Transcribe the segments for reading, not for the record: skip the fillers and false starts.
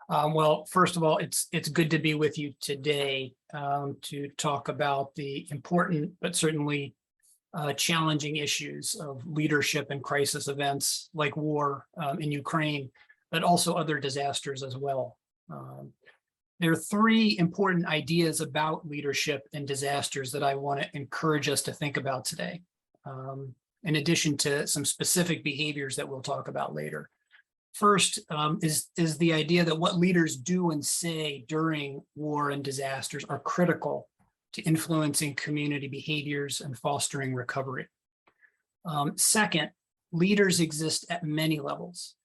Well, first of all, it's good to be with you today to talk about the important but certainly challenging issues of leadership and crisis events like war in Ukraine, but also other disasters as well. There are three important ideas about leadership and disasters that I want to encourage us to think about today, in addition to some specific behaviors that we'll talk about later. First is the idea that what leaders do and say during war and disasters are critical to influencing community behaviors and fostering recovery. Second, leaders exist at many levels,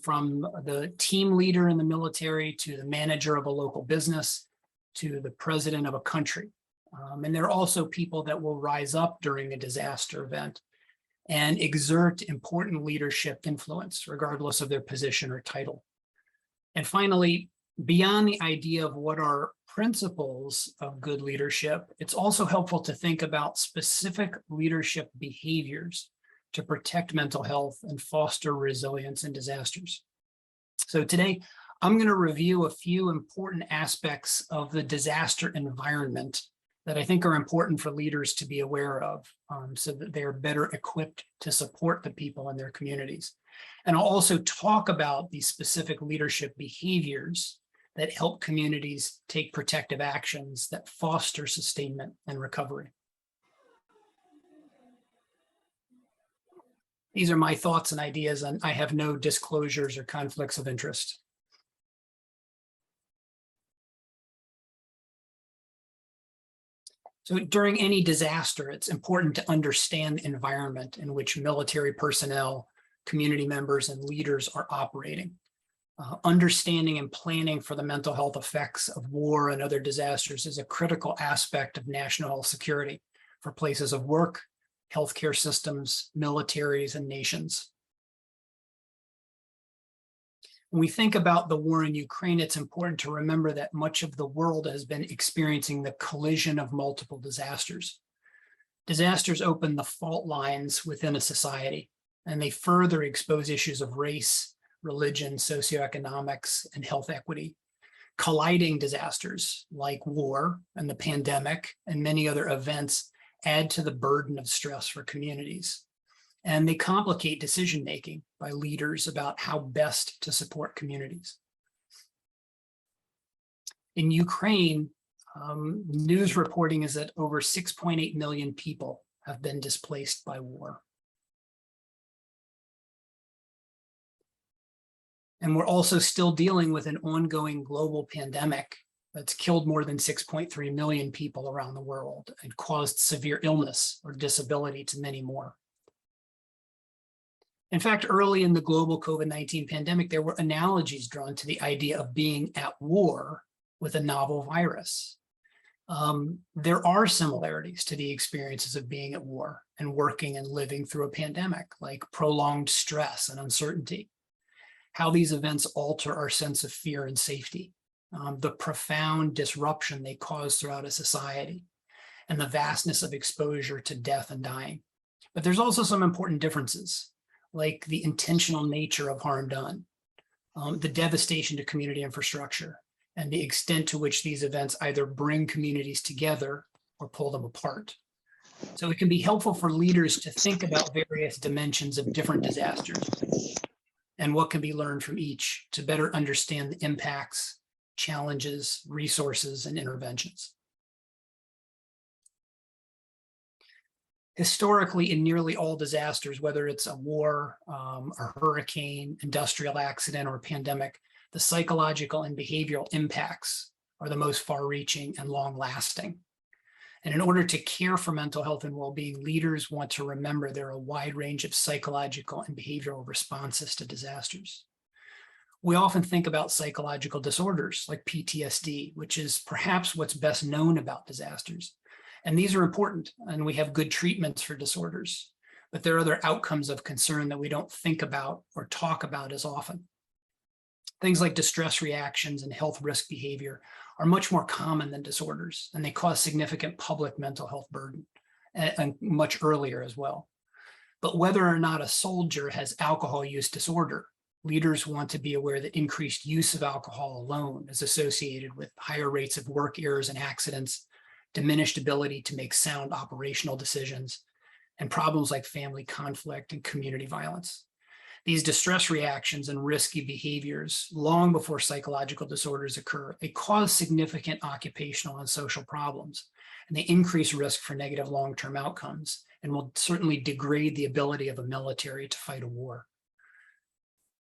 from the team leader in the military to the manager of a local business to the president of a country. And there are also people that will rise up during a disaster event and exert important leadership influence, regardless of their position or title. And finally, beyond the idea of what are principles of good leadership, it's also helpful to think about specific leadership behaviors to protect mental health and foster resilience in disasters. So today, I'm going to review a few important aspects of the disaster environment that I think are important for leaders to be aware of, so that they are better equipped to support the people in their communities. And I'll also talk about these specific leadership behaviors that help communities take protective actions that foster sustainment and recovery. These are my thoughts and ideas, and I have no disclosures or conflicts of interest. So during any disaster, it's important to understand the environment in which military personnel, community members, and leaders are operating. Understanding and planning for the mental health effects of war and other disasters is a critical aspect of national health security for places of work, healthcare systems, militaries, and nations. When we think about the war in Ukraine, it's important to remember that much of the world has been experiencing the collision of multiple disasters. Disasters open the fault lines within a society, and they further expose issues of race, religion, socioeconomics, and health equity. Colliding disasters like war and the pandemic and many other events add to the burden of stress for communities. And they complicate decision-making by leaders about how best to support communities. In Ukraine, news reporting is that over 6.8 million people have been displaced by war. And we're also still dealing with an ongoing global pandemic that's killed more than 6.3 million people around the world and caused severe illness or disability to many more. In fact, early in the global COVID-19 pandemic, there were analogies drawn to the idea of being at war with a novel virus. There are similarities to the experiences of being at war and working and living through a pandemic, like prolonged stress and uncertainty, how these events alter our sense of fear and safety, the profound disruption they cause throughout a society, and the vastness of exposure to death and dying. But there's also some important differences, like the intentional nature of harm done, the devastation to community infrastructure, and the extent to which these events either bring communities together or pull them apart. So it can be helpful for leaders to think about various dimensions of different disasters and what can be learned from each to better understand the impacts, challenges, resources, and interventions. Historically, in nearly all disasters, whether it's a war, a hurricane, industrial accident, or pandemic, the psychological and behavioral impacts are the most far-reaching and long-lasting. And in order to care for mental health and well-being, leaders want to remember there are a wide range of psychological and behavioral responses to disasters. We often think about psychological disorders like PTSD, which is perhaps what's best known about disasters. And these are important, and we have good treatments for disorders. But there are other outcomes of concern that we don't think about or talk about as often. Things like distress reactions and health risk behavior are much more common than disorders, and they cause significant public mental health burden, and much earlier as well. But whether or not a soldier has alcohol use disorder Leaders want to be aware that increased use of alcohol alone is associated with higher rates of work errors and accidents, diminished ability to make sound operational decisions, and problems like family conflict and community violence. These distress reactions and risky behaviors, long before psychological disorders occur, they cause significant occupational and social problems, and they increase risk for negative long-term outcomes and will certainly degrade the ability of a military to fight a war.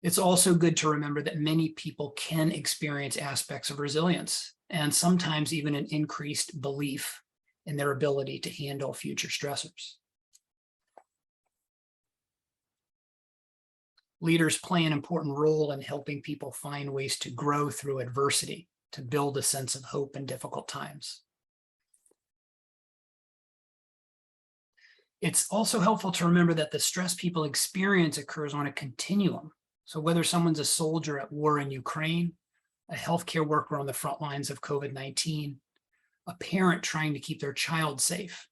It's also good to remember that many people can experience aspects of resilience and sometimes even an increased belief in their ability to handle future stressors. Leaders play an important role in helping people find ways to grow through adversity, to build a sense of hope in difficult times. It's also helpful to remember that the stress people experience occurs on a continuum. So whether someone's a soldier at war in Ukraine, a healthcare worker on the front lines of COVID-19, a parent trying to keep their child safe,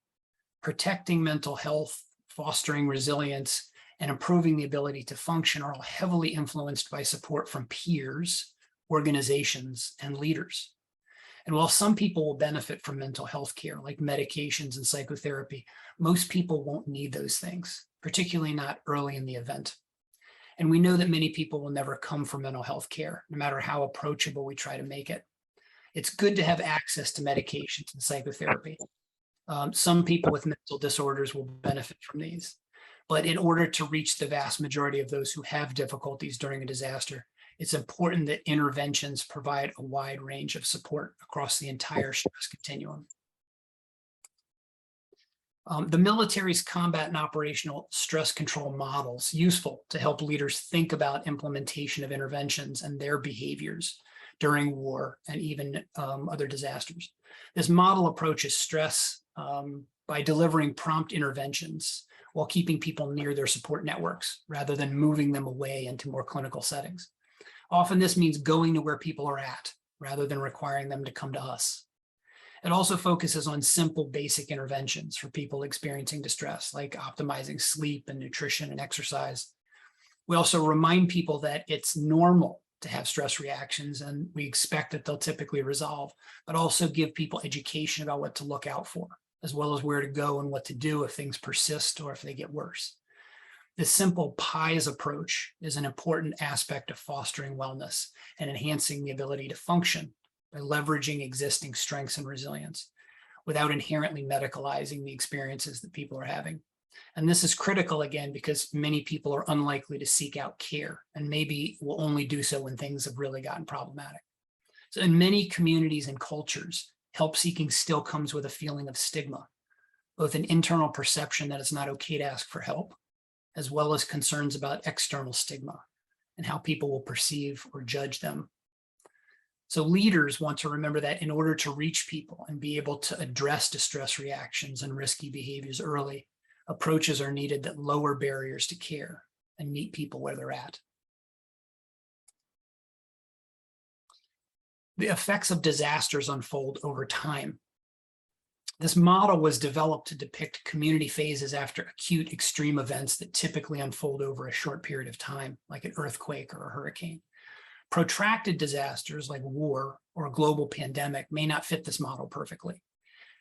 protecting mental health, fostering resilience, and improving the ability to function are all heavily influenced by support from peers, organizations, and leaders. And while some people will benefit from mental health care, like medications and psychotherapy, most people won't need those things, particularly not early in the event. And we know that many people will never come for mental health care, no matter how approachable we try to make it. It's good to have access to medications and psychotherapy. Some people with mental disorders will benefit from these. But in order to reach the vast majority of those who have difficulties during a disaster, it's important that interventions provide a wide range of support across the entire stress continuum. The military's combat and operational stress control models useful to help leaders think about implementation of interventions and their behaviors during war and even other disasters. This model approaches stress by delivering prompt interventions while keeping people near their support networks rather than moving them away into more clinical settings. Often this means going to where people are at rather than requiring them to come to us. It also focuses on simple, basic interventions for people experiencing distress, like optimizing sleep and nutrition and exercise. We also remind people that it's normal to have stress reactions and we expect that they'll typically resolve, but also give people education about what to look out for, as well as where to go and what to do if things persist or if they get worse. This simple PIES approach is an important aspect of fostering wellness and enhancing the ability to function by leveraging existing strengths and resilience without inherently medicalizing the experiences that people are having. And this is critical, again, because many people are unlikely to seek out care and maybe will only do so when things have really gotten problematic. So in many communities and cultures, help seeking still comes with a feeling of stigma, both an internal perception that it's not okay to ask for help, as well as concerns about external stigma and how people will perceive or judge them. So leaders want to remember that in order to reach people and be able to address distress reactions and risky behaviors early, approaches are needed that lower barriers to care and meet people where they're at. The effects of disasters unfold over time. This model was developed to depict community phases after acute extreme events that typically unfold over a short period of time, like an earthquake or a hurricane. Protracted disasters like war or a global pandemic may not fit this model perfectly.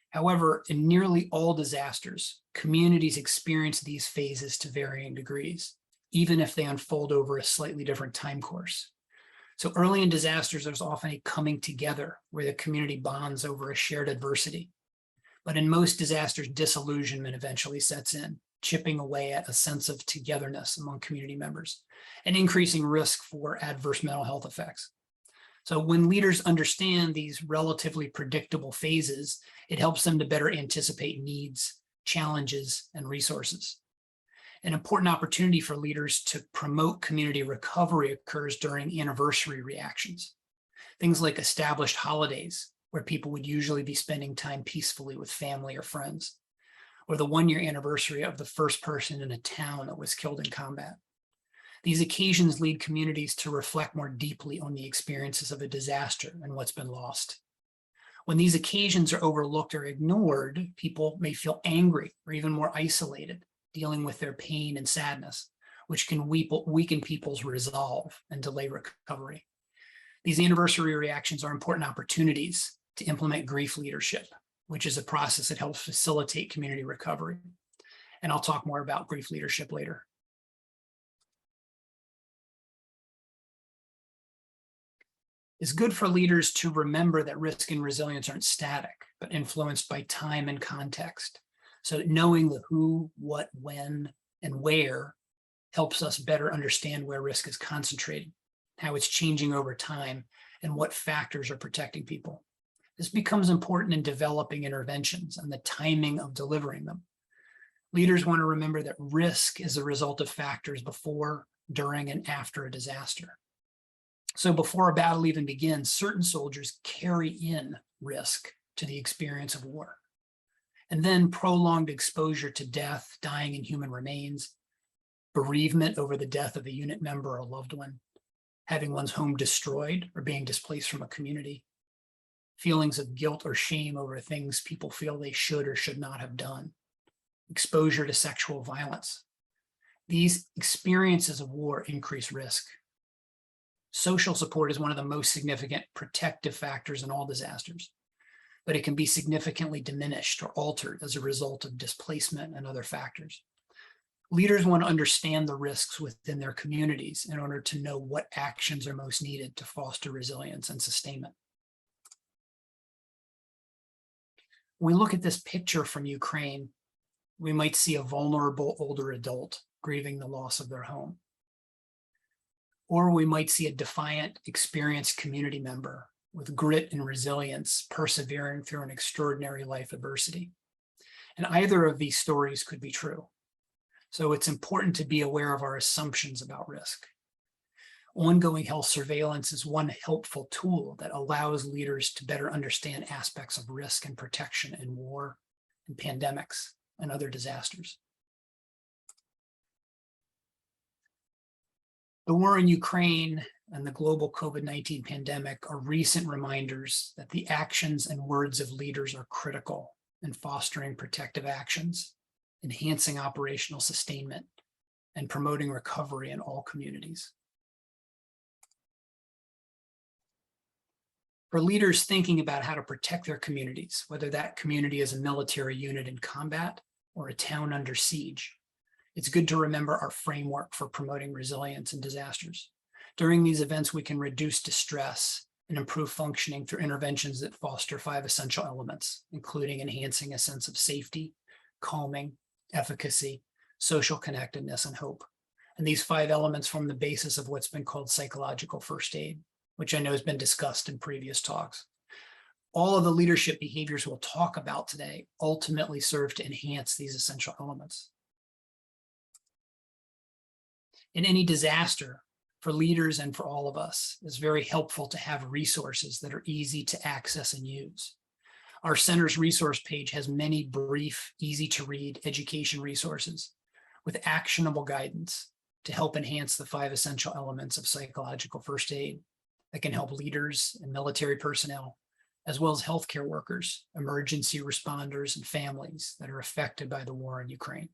However, in nearly all disasters, communities experience these phases to varying degrees, even if they unfold over a slightly different time course. So early in disasters, there's often a coming together where the community bonds over a shared adversity. But in most disasters, disillusionment eventually sets in, chipping away at a sense of togetherness among community members and increasing risk for adverse mental health effects. So when leaders understand these relatively predictable phases, it helps them to better anticipate needs, challenges, and resources. An important opportunity for leaders to promote community recovery occurs during anniversary reactions. Things like established holidays, where people would usually be spending time peacefully with family or friends, or the one-year anniversary of the first person in a town that was killed in combat. These occasions lead communities to reflect more deeply on the experiences of a disaster and what's been lost. When these occasions are overlooked or ignored, people may feel angry or even more isolated, dealing with their pain and sadness, which can weaken people's resolve and delay recovery. These anniversary reactions are important opportunities to implement grief leadership, which is a process that helps facilitate community recovery. And I'll talk more about grief leadership later. It's good for leaders to remember that risk and resilience aren't static, but influenced by time and context. So that knowing the who, what, when, and where helps us better understand where risk is concentrated, how it's changing over time, and what factors are protecting people. This becomes important in developing interventions and the timing of delivering them. Leaders want to remember that risk is a result of factors before, during, and after a disaster. So before a battle even begins, certain soldiers carry in risk to the experience of war. And then prolonged exposure to death, dying in human remains, bereavement over the death of a unit member or loved one, having one's home destroyed or being displaced from a community, feelings of guilt or shame over things people feel they should or should not have done, exposure to sexual violence. These experiences of war increase risk. Social support is one of the most significant protective factors in all disasters, but it can be significantly diminished or altered as a result of displacement and other factors. Leaders want to understand the risks within their communities in order to know what actions are most needed to foster resilience and sustainment. When we look at this picture from Ukraine, we might see a vulnerable older adult grieving the loss of their home. Or we might see a defiant, experienced community member with grit and resilience persevering through an extraordinary life adversity. And either of these stories could be true. So it's important to be aware of our assumptions about risk. Ongoing health surveillance is one helpful tool that allows leaders to better understand aspects of risk and protection in war and pandemics and other disasters. The war in Ukraine and the global COVID-19 pandemic are recent reminders that the actions and words of leaders are critical in fostering protective actions, enhancing operational sustainment, and promoting recovery in all communities. For leaders thinking about how to protect their communities, whether that community is a military unit in combat or a town under siege, it's good to remember our framework for promoting resilience in disasters. During these events, we can reduce distress and improve functioning through interventions that foster 5 essential elements, including enhancing a sense of safety, calming, efficacy, social connectedness, and hope. And these 5 elements form the basis of what's been called psychological first aid, which I know has been discussed in previous talks. All of the leadership behaviors we'll talk about today ultimately serve to enhance these essential elements. In any disaster, for leaders and for all of us, it's very helpful to have resources that are easy to access and use. Our center's resource page has many brief, easy to read education resources with actionable guidance to help enhance the 5 essential elements of psychological first aid that can help leaders and military personnel, as well as healthcare workers, emergency responders, and families that are affected by the war in Ukraine.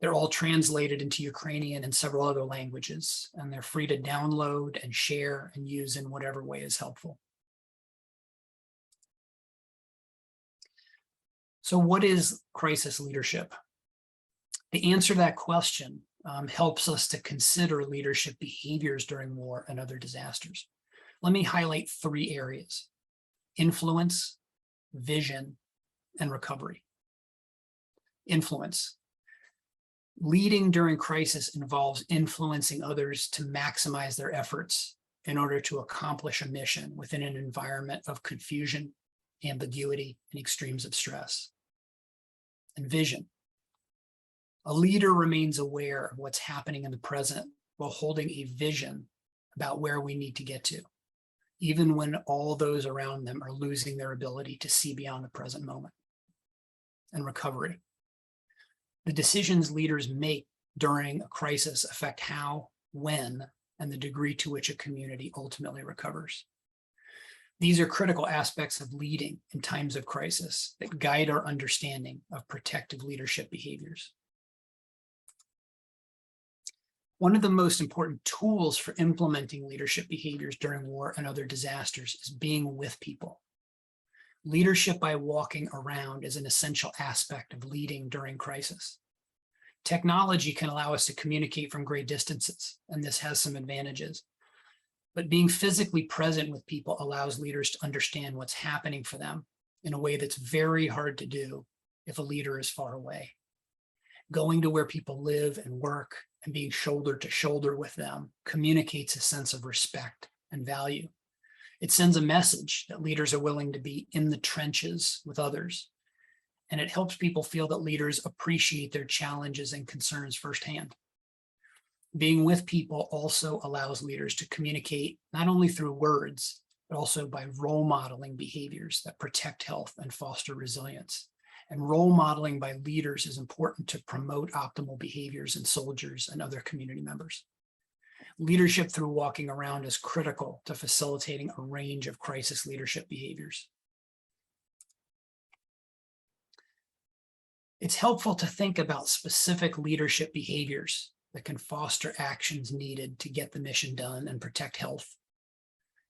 They're all translated into Ukrainian and several other languages, and they're free to download and share and use in whatever way is helpful. So what is crisis leadership? The answer to that question helps us to consider leadership behaviors during war and other disasters. Let me highlight 3 areas: influence, vision, and recovery. Influence. Leading during crisis involves influencing others to maximize their efforts in order to accomplish a mission within an environment of confusion, ambiguity, and extremes of stress. And vision. A leader remains aware of what's happening in the present while holding a vision about where we need to get to, even when all those around them are losing their ability to see beyond the present moment. And recovery. The decisions leaders make during a crisis affect how, when, and the degree to which a community ultimately recovers. These are critical aspects of leading in times of crisis that guide our understanding of protective leadership behaviors. One of the most important tools for implementing leadership behaviors during war and other disasters is being with people. Leadership by walking around is an essential aspect of leading during crisis. Technology can allow us to communicate from great distances, and this has some advantages. But being physically present with people allows leaders to understand what's happening for them in a way that's very hard to do if a leader is far away. Going to where people live and work and being shoulder to shoulder with them communicates a sense of respect and value. It sends a message that leaders are willing to be in the trenches with others, and it helps people feel that leaders appreciate their challenges and concerns firsthand. Being with people also allows leaders to communicate not only through words, but also by role modeling behaviors that protect health and foster resilience. And role modeling by leaders is important to promote optimal behaviors in soldiers and other community members. Leadership through walking around is critical to facilitating a range of crisis leadership behaviors. It's helpful to think about specific leadership behaviors that can foster actions needed to get the mission done and protect health,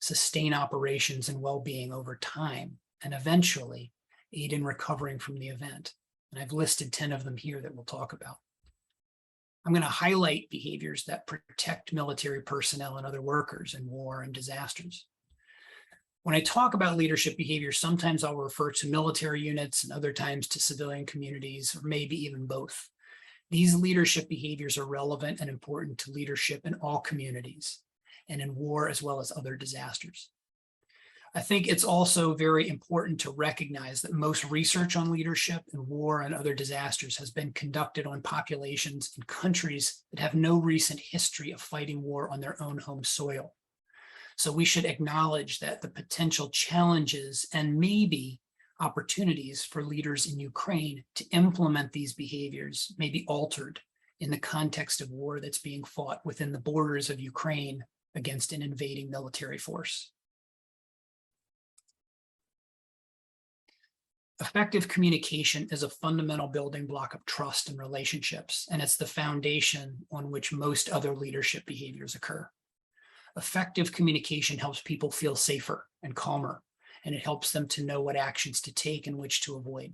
sustain operations and well-being over time, and eventually aid in recovering from the event. And I've listed 10 of them here that we'll talk about. I'm going to highlight behaviors that protect military personnel and other workers in war and disasters. When I talk about leadership behaviors, sometimes I'll refer to military units and other times to civilian communities, or maybe even both. These leadership behaviors are relevant and important to leadership in all communities and in war as well as other disasters. I think it's also very important to recognize that most research on leadership in war and other disasters has been conducted on populations in countries that have no recent history of fighting war on their own home soil. So we should acknowledge that the potential challenges and maybe opportunities for leaders in Ukraine to implement these behaviors may be altered in the context of war that's being fought within the borders of Ukraine against an invading military force. Effective communication is a fundamental building block of trust and relationships, and it's the foundation on which most other leadership behaviors occur. Effective communication helps people feel safer and calmer, and it helps them to know what actions to take and which to avoid.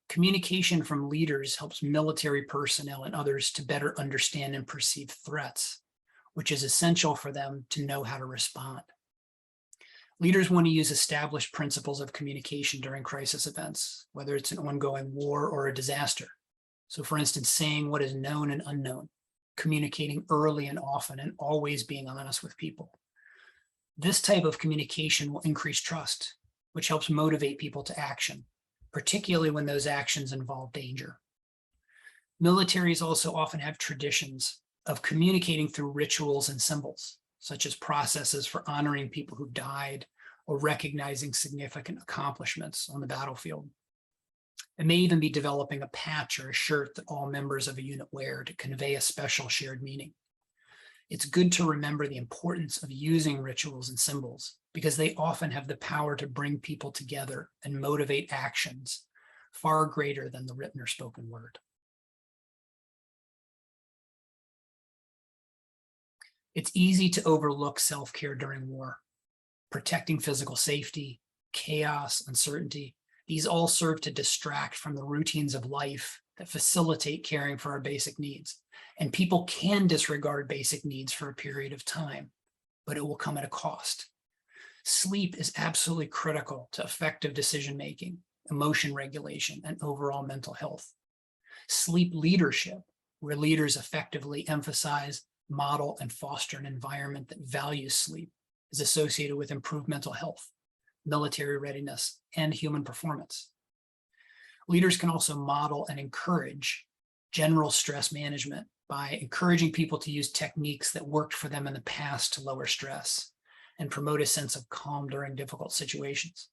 Communication from leaders helps military personnel and others to better understand and perceive threats, which is essential for them to know how to respond. Leaders want to use established principles of communication during crisis events, whether it's an ongoing war or a disaster. So for instance, saying what is known and unknown, communicating early and often, and always being honest with people. This type of communication will increase trust, which helps motivate people to action, particularly when those actions involve danger. Militaries also often have traditions of communicating through rituals and symbols, such as processes for honoring people who died or recognizing significant accomplishments on the battlefield. It may even be developing a patch or a shirt that all members of a unit wear to convey a special shared meaning. It's good to remember the importance of using rituals and symbols because they often have the power to bring people together and motivate actions far greater than the written or spoken word. It's easy to overlook self-care during war. Protecting physical safety, chaos, uncertainty, these all serve to distract from the routines of life that facilitate caring for our basic needs. And people can disregard basic needs for a period of time, but it will come at a cost. Sleep is absolutely critical to effective decision-making, emotion regulation, and overall mental health. Sleep leadership, where leaders effectively emphasize, model, and foster an environment that values sleep, is associated with improved mental health, military readiness, and human performance. Leaders can also model and encourage general stress management by encouraging people to use techniques that worked for them in the past to lower stress and promote a sense of calm during difficult situations.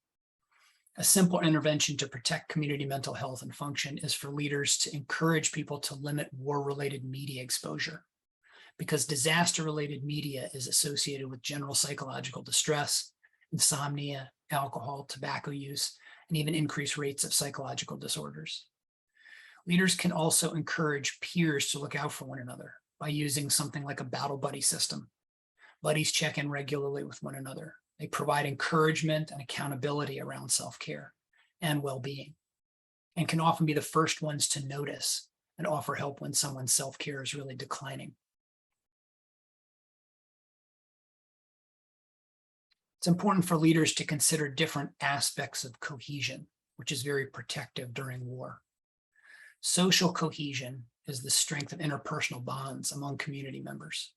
A simple intervention to protect community mental health and function is for leaders to encourage people to limit war-related media exposure, because disaster-related media is associated with general psychological distress, insomnia, alcohol, tobacco use, and even increased rates of psychological disorders. Leaders can also encourage peers to look out for one another by using something like a battle buddy system. Buddies check in regularly with one another. They provide encouragement and accountability around self-care and well-being, and can often be the first ones to notice and offer help when someone's self-care is really declining. It's important for leaders to consider different aspects of cohesion, which is very protective during war. Social cohesion is the strength of interpersonal bonds among community members.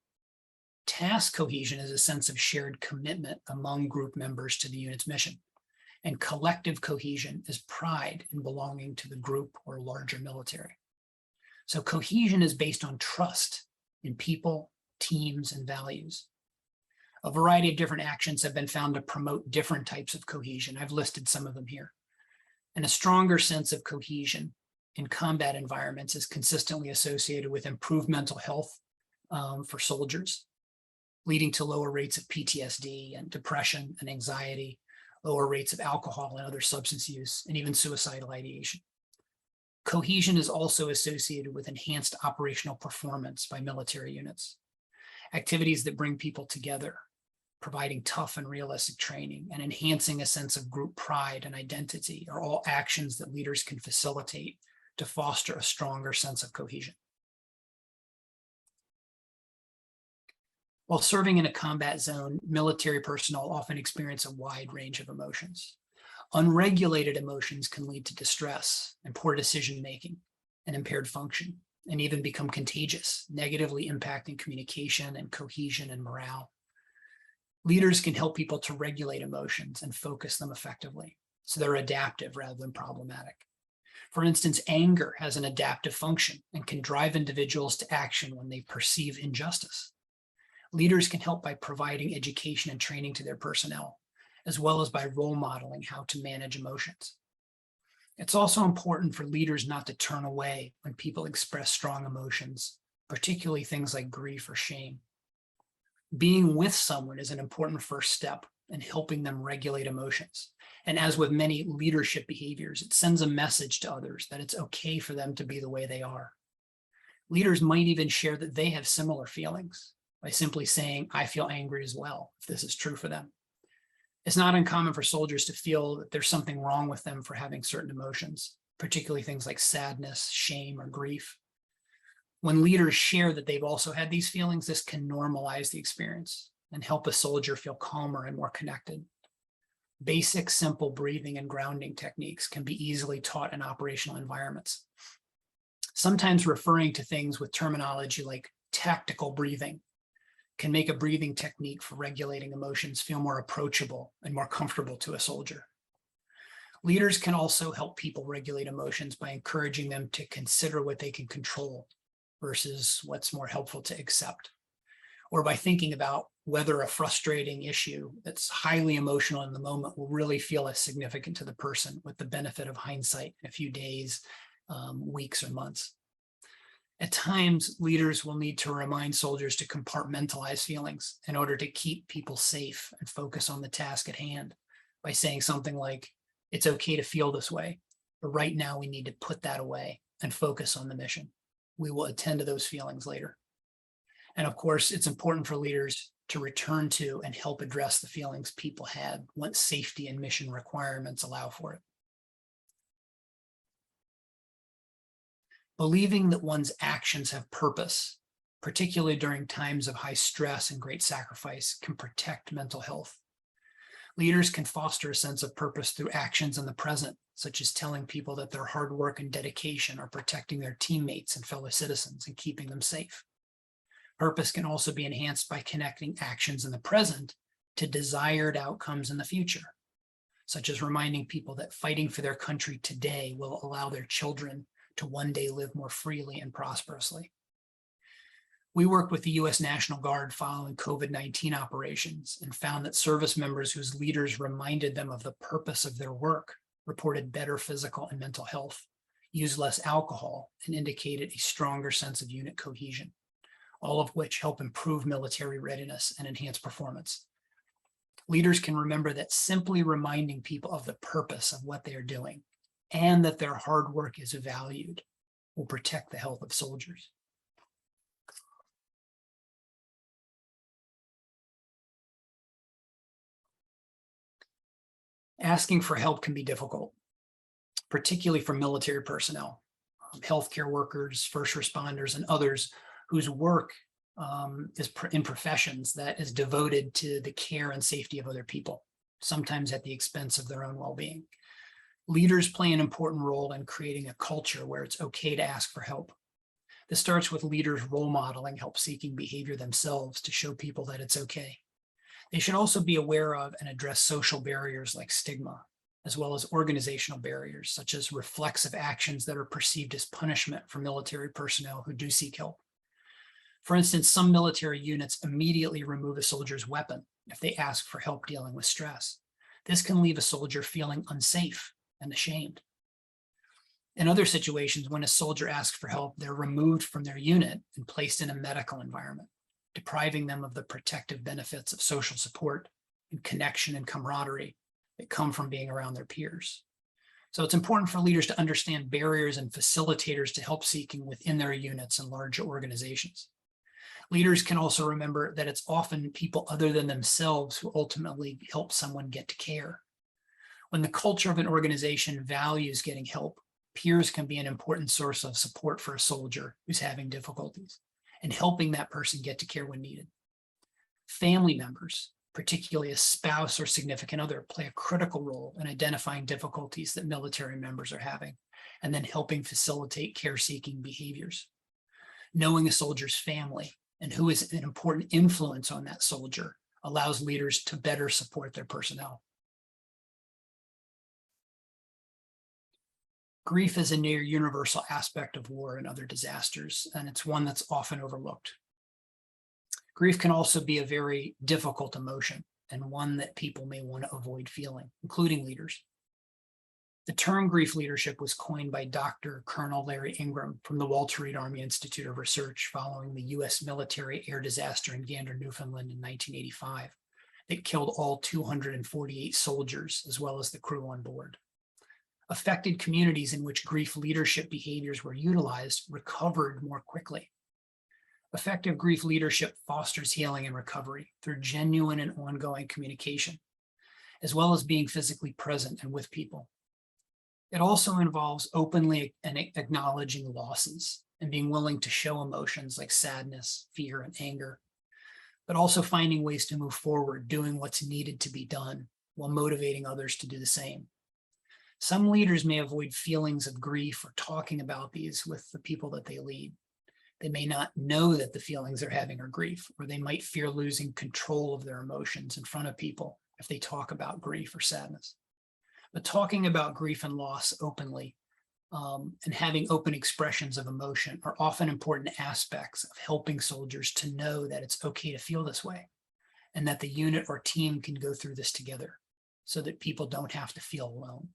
Task cohesion is a sense of shared commitment among group members to the unit's mission. And collective cohesion is pride in belonging to the group or larger military. So cohesion is based on trust in people, teams, and values. A variety of different actions have been found to promote different types of cohesion. I've listed some of them here. And a stronger sense of cohesion in combat environments is consistently associated with improved mental health for soldiers, leading to lower rates of PTSD and depression and anxiety, lower rates of alcohol and other substance use, and even suicidal ideation. Cohesion is also associated with enhanced operational performance by military units. Activities that bring people together, providing tough and realistic training, and enhancing a sense of group pride and identity are all actions that leaders can facilitate to foster a stronger sense of cohesion. While serving in a combat zone, military personnel often experience a wide range of emotions. Unregulated emotions can lead to distress and poor decision-making and impaired function, and even become contagious, negatively impacting communication and cohesion and morale. Leaders can help people to regulate emotions and focus them effectively, so they're adaptive rather than problematic. For instance, anger has an adaptive function and can drive individuals to action when they perceive injustice. Leaders can help by providing education and training to their personnel, as well as by role modeling how to manage emotions. It's also important for leaders not to turn away when people express strong emotions, particularly things like grief or shame. Being with someone is an important first step in helping them regulate emotions. And as with many leadership behaviors, it sends a message to others that it's okay for them to be the way they are. Leaders might even share that they have similar feelings by simply saying, "I feel angry as well," if this is true for them. It's not uncommon for soldiers to feel that there's something wrong with them for having certain emotions, particularly things like sadness, shame, or grief. When leaders share that they've also had these feelings, this can normalize the experience and help a soldier feel calmer and more connected. Basic, simple breathing and grounding techniques can be easily taught in operational environments. Sometimes referring to things with terminology like tactical breathing can make a breathing technique for regulating emotions feel more approachable and more comfortable to a soldier. Leaders can also help people regulate emotions by encouraging them to consider what they can control versus what's more helpful to accept, or by thinking about whether a frustrating issue that's highly emotional in the moment will really feel as significant to the person with the benefit of hindsight in a few days, weeks, or months. At times, leaders will need to remind soldiers to compartmentalize feelings in order to keep people safe and focus on the task at hand by saying something like, "It's okay to feel this way, but right now we need to put that away and focus on the mission. We will attend to those feelings later." And of course, it's important for leaders to return to and help address the feelings people had once safety and mission requirements allow for it. Believing that one's actions have purpose, particularly during times of high stress and great sacrifice, can protect mental health. Leaders can foster a sense of purpose through actions in the present, such as telling people that their hard work and dedication are protecting their teammates and fellow citizens and keeping them safe. Purpose can also be enhanced by connecting actions in the present to desired outcomes in the future, such as reminding people that fighting for their country today will allow their children to one day live more freely and prosperously. We worked with the U.S. National Guard following COVID-19 operations and found that service members whose leaders reminded them of the purpose of their work reported better physical and mental health, used less alcohol, and indicated a stronger sense of unit cohesion, all of which help improve military readiness and enhance performance. Leaders can remember that simply reminding people of the purpose of what they are doing and that their hard work is valued will protect the health of soldiers. Asking for help can be difficult, particularly for military personnel, healthcare workers, first responders, and others whose work is in professions that is devoted to the care and safety of other people, sometimes at the expense of their own well-being. Leaders play an important role in creating a culture where it's okay to ask for help. This starts with leaders role modeling help-seeking behavior themselves to show people that it's okay. They should also be aware of and address social barriers like stigma, as well as organizational barriers, such as reflexive actions that are perceived as punishment for military personnel who do seek help. For instance, some military units immediately remove a soldier's weapon if they ask for help dealing with stress. This can leave a soldier feeling unsafe and ashamed. In other situations, when a soldier asks for help, they're removed from their unit and placed in a medical environment, depriving them of the protective benefits of social support and connection and camaraderie that come from being around their peers. So it's important for leaders to understand barriers and facilitators to help seeking within their units and larger organizations. Leaders can also remember that it's often people other than themselves who ultimately help someone get to care. When the culture of an organization values getting help, peers can be an important source of support for a soldier who's having difficulties and helping that person get to care when needed. Family members, particularly a spouse or significant other, play a critical role in identifying difficulties that military members are having and then helping facilitate care-seeking behaviors. Knowing a soldier's family and who is an important influence on that soldier allows leaders to better support their personnel. Grief is a near universal aspect of war and other disasters, and it's one that's often overlooked. Grief can also be a very difficult emotion and one that people may want to avoid feeling, including leaders. The term grief leadership was coined by Dr. Colonel Larry Ingram from the Walter Reed Army Institute of Research following the U.S. military air disaster in Gander, Newfoundland in 1985 that killed all 248 soldiers as well as the crew on board. Affected communities in which grief leadership behaviors were utilized recovered more quickly. Effective grief leadership fosters healing and recovery through genuine and ongoing communication, as well as being physically present and with people. It also involves openly acknowledging losses and being willing to show emotions like sadness, fear, and anger, but also finding ways to move forward, doing what's needed to be done while motivating others to do the same. Some leaders may avoid feelings of grief or talking about these with the people that they lead. They may not know that the feelings they're having are grief, or they might fear losing control of their emotions in front of people if they talk about grief or sadness. But talking about grief and loss openly and having open expressions of emotion are often important aspects of helping soldiers to know that it's okay to feel this way and that the unit or team can go through this together so that people don't have to feel alone.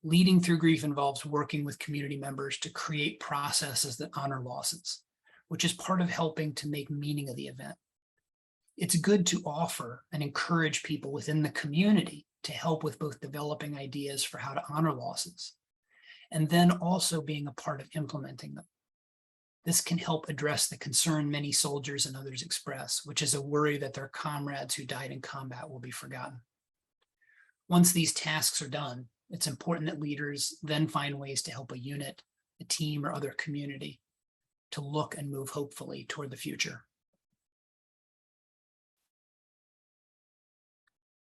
Leading through grief involves working with community members to create processes that honor losses, which is part of helping to make meaning of the event. It's good to offer and encourage people within the community to help with both developing ideas for how to honor losses, and then also being a part of implementing them. This can help address the concern many soldiers and others express, which is a worry that their comrades who died in combat will be forgotten. Once these tasks are done, it's important that leaders then find ways to help a unit, a team, or other community to look and move hopefully toward the future.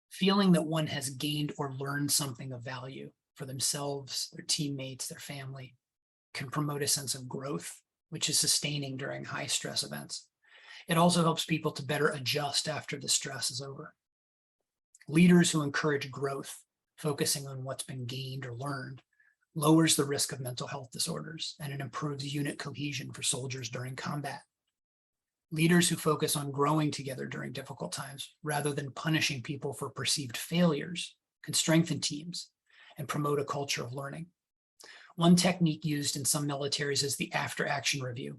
Feeling that one has gained or learned something of value for themselves, their teammates, their family, can promote a sense of growth, which is sustaining during high stress events. It also helps people to better adjust after the stress is over. Leaders who encourage growth, focusing on what's been gained or learned, lowers the risk of mental health disorders, and it improves unit cohesion for soldiers during combat. Leaders who focus on growing together during difficult times, rather than punishing people for perceived failures, can strengthen teams and promote a culture of learning. One technique used in some militaries is the after-action review.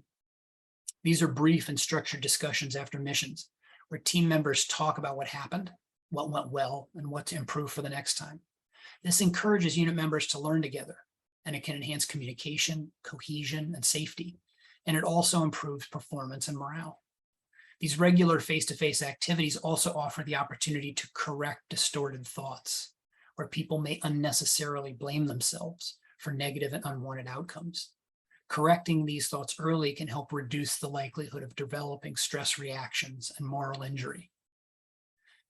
These are brief and structured discussions after missions, where team members talk about what happened, what went well, and what to improve for the next time. This encourages unit members to learn together, and it can enhance communication, cohesion, and safety. And it also improves performance and morale. These regular face-to-face activities also offer the opportunity to correct distorted thoughts, where people may unnecessarily blame themselves for negative and unwanted outcomes. Correcting these thoughts early can help reduce the likelihood of developing stress reactions and moral injury.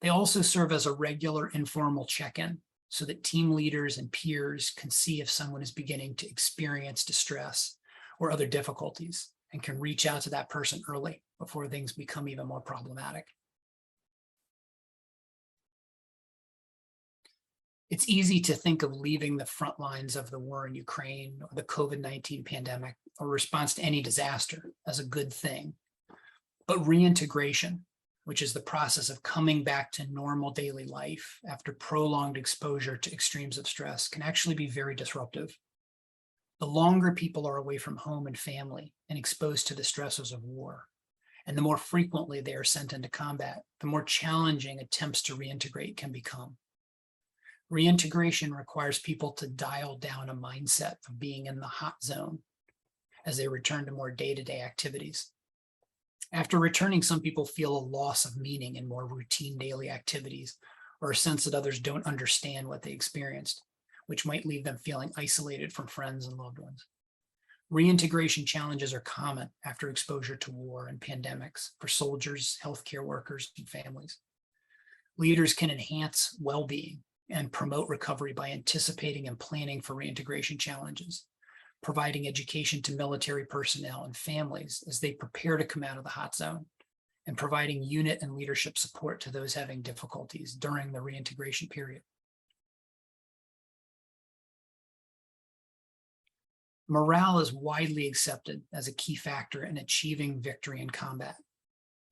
They also serve as a regular informal check-in so that team leaders and peers can see if someone is beginning to experience distress or other difficulties and can reach out to that person early before things become even more problematic. It's easy to think of leaving the front lines of the war in Ukraine or the COVID-19 pandemic or response to any disaster as a good thing. But reintegration, which is the process of coming back to normal daily life after prolonged exposure to extremes of stress, can actually be very disruptive. The longer people are away from home and family and exposed to the stresses of war, and the more frequently they are sent into combat, the more challenging attempts to reintegrate can become. Reintegration requires people to dial down a mindset of being in the hot zone as they return to more day-to-day activities. After returning, some people feel a loss of meaning in more routine daily activities, or a sense that others don't understand what they experienced, which might leave them feeling isolated from friends and loved ones. Reintegration challenges are common after exposure to war and pandemics for soldiers, healthcare workers, and families. Leaders can enhance well-being and promote recovery by anticipating and planning for reintegration challenges, providing education to military personnel and families as they prepare to come out of the hot zone, and providing unit and leadership support to those having difficulties during the reintegration period. Morale is widely accepted as a key factor in achieving victory in combat,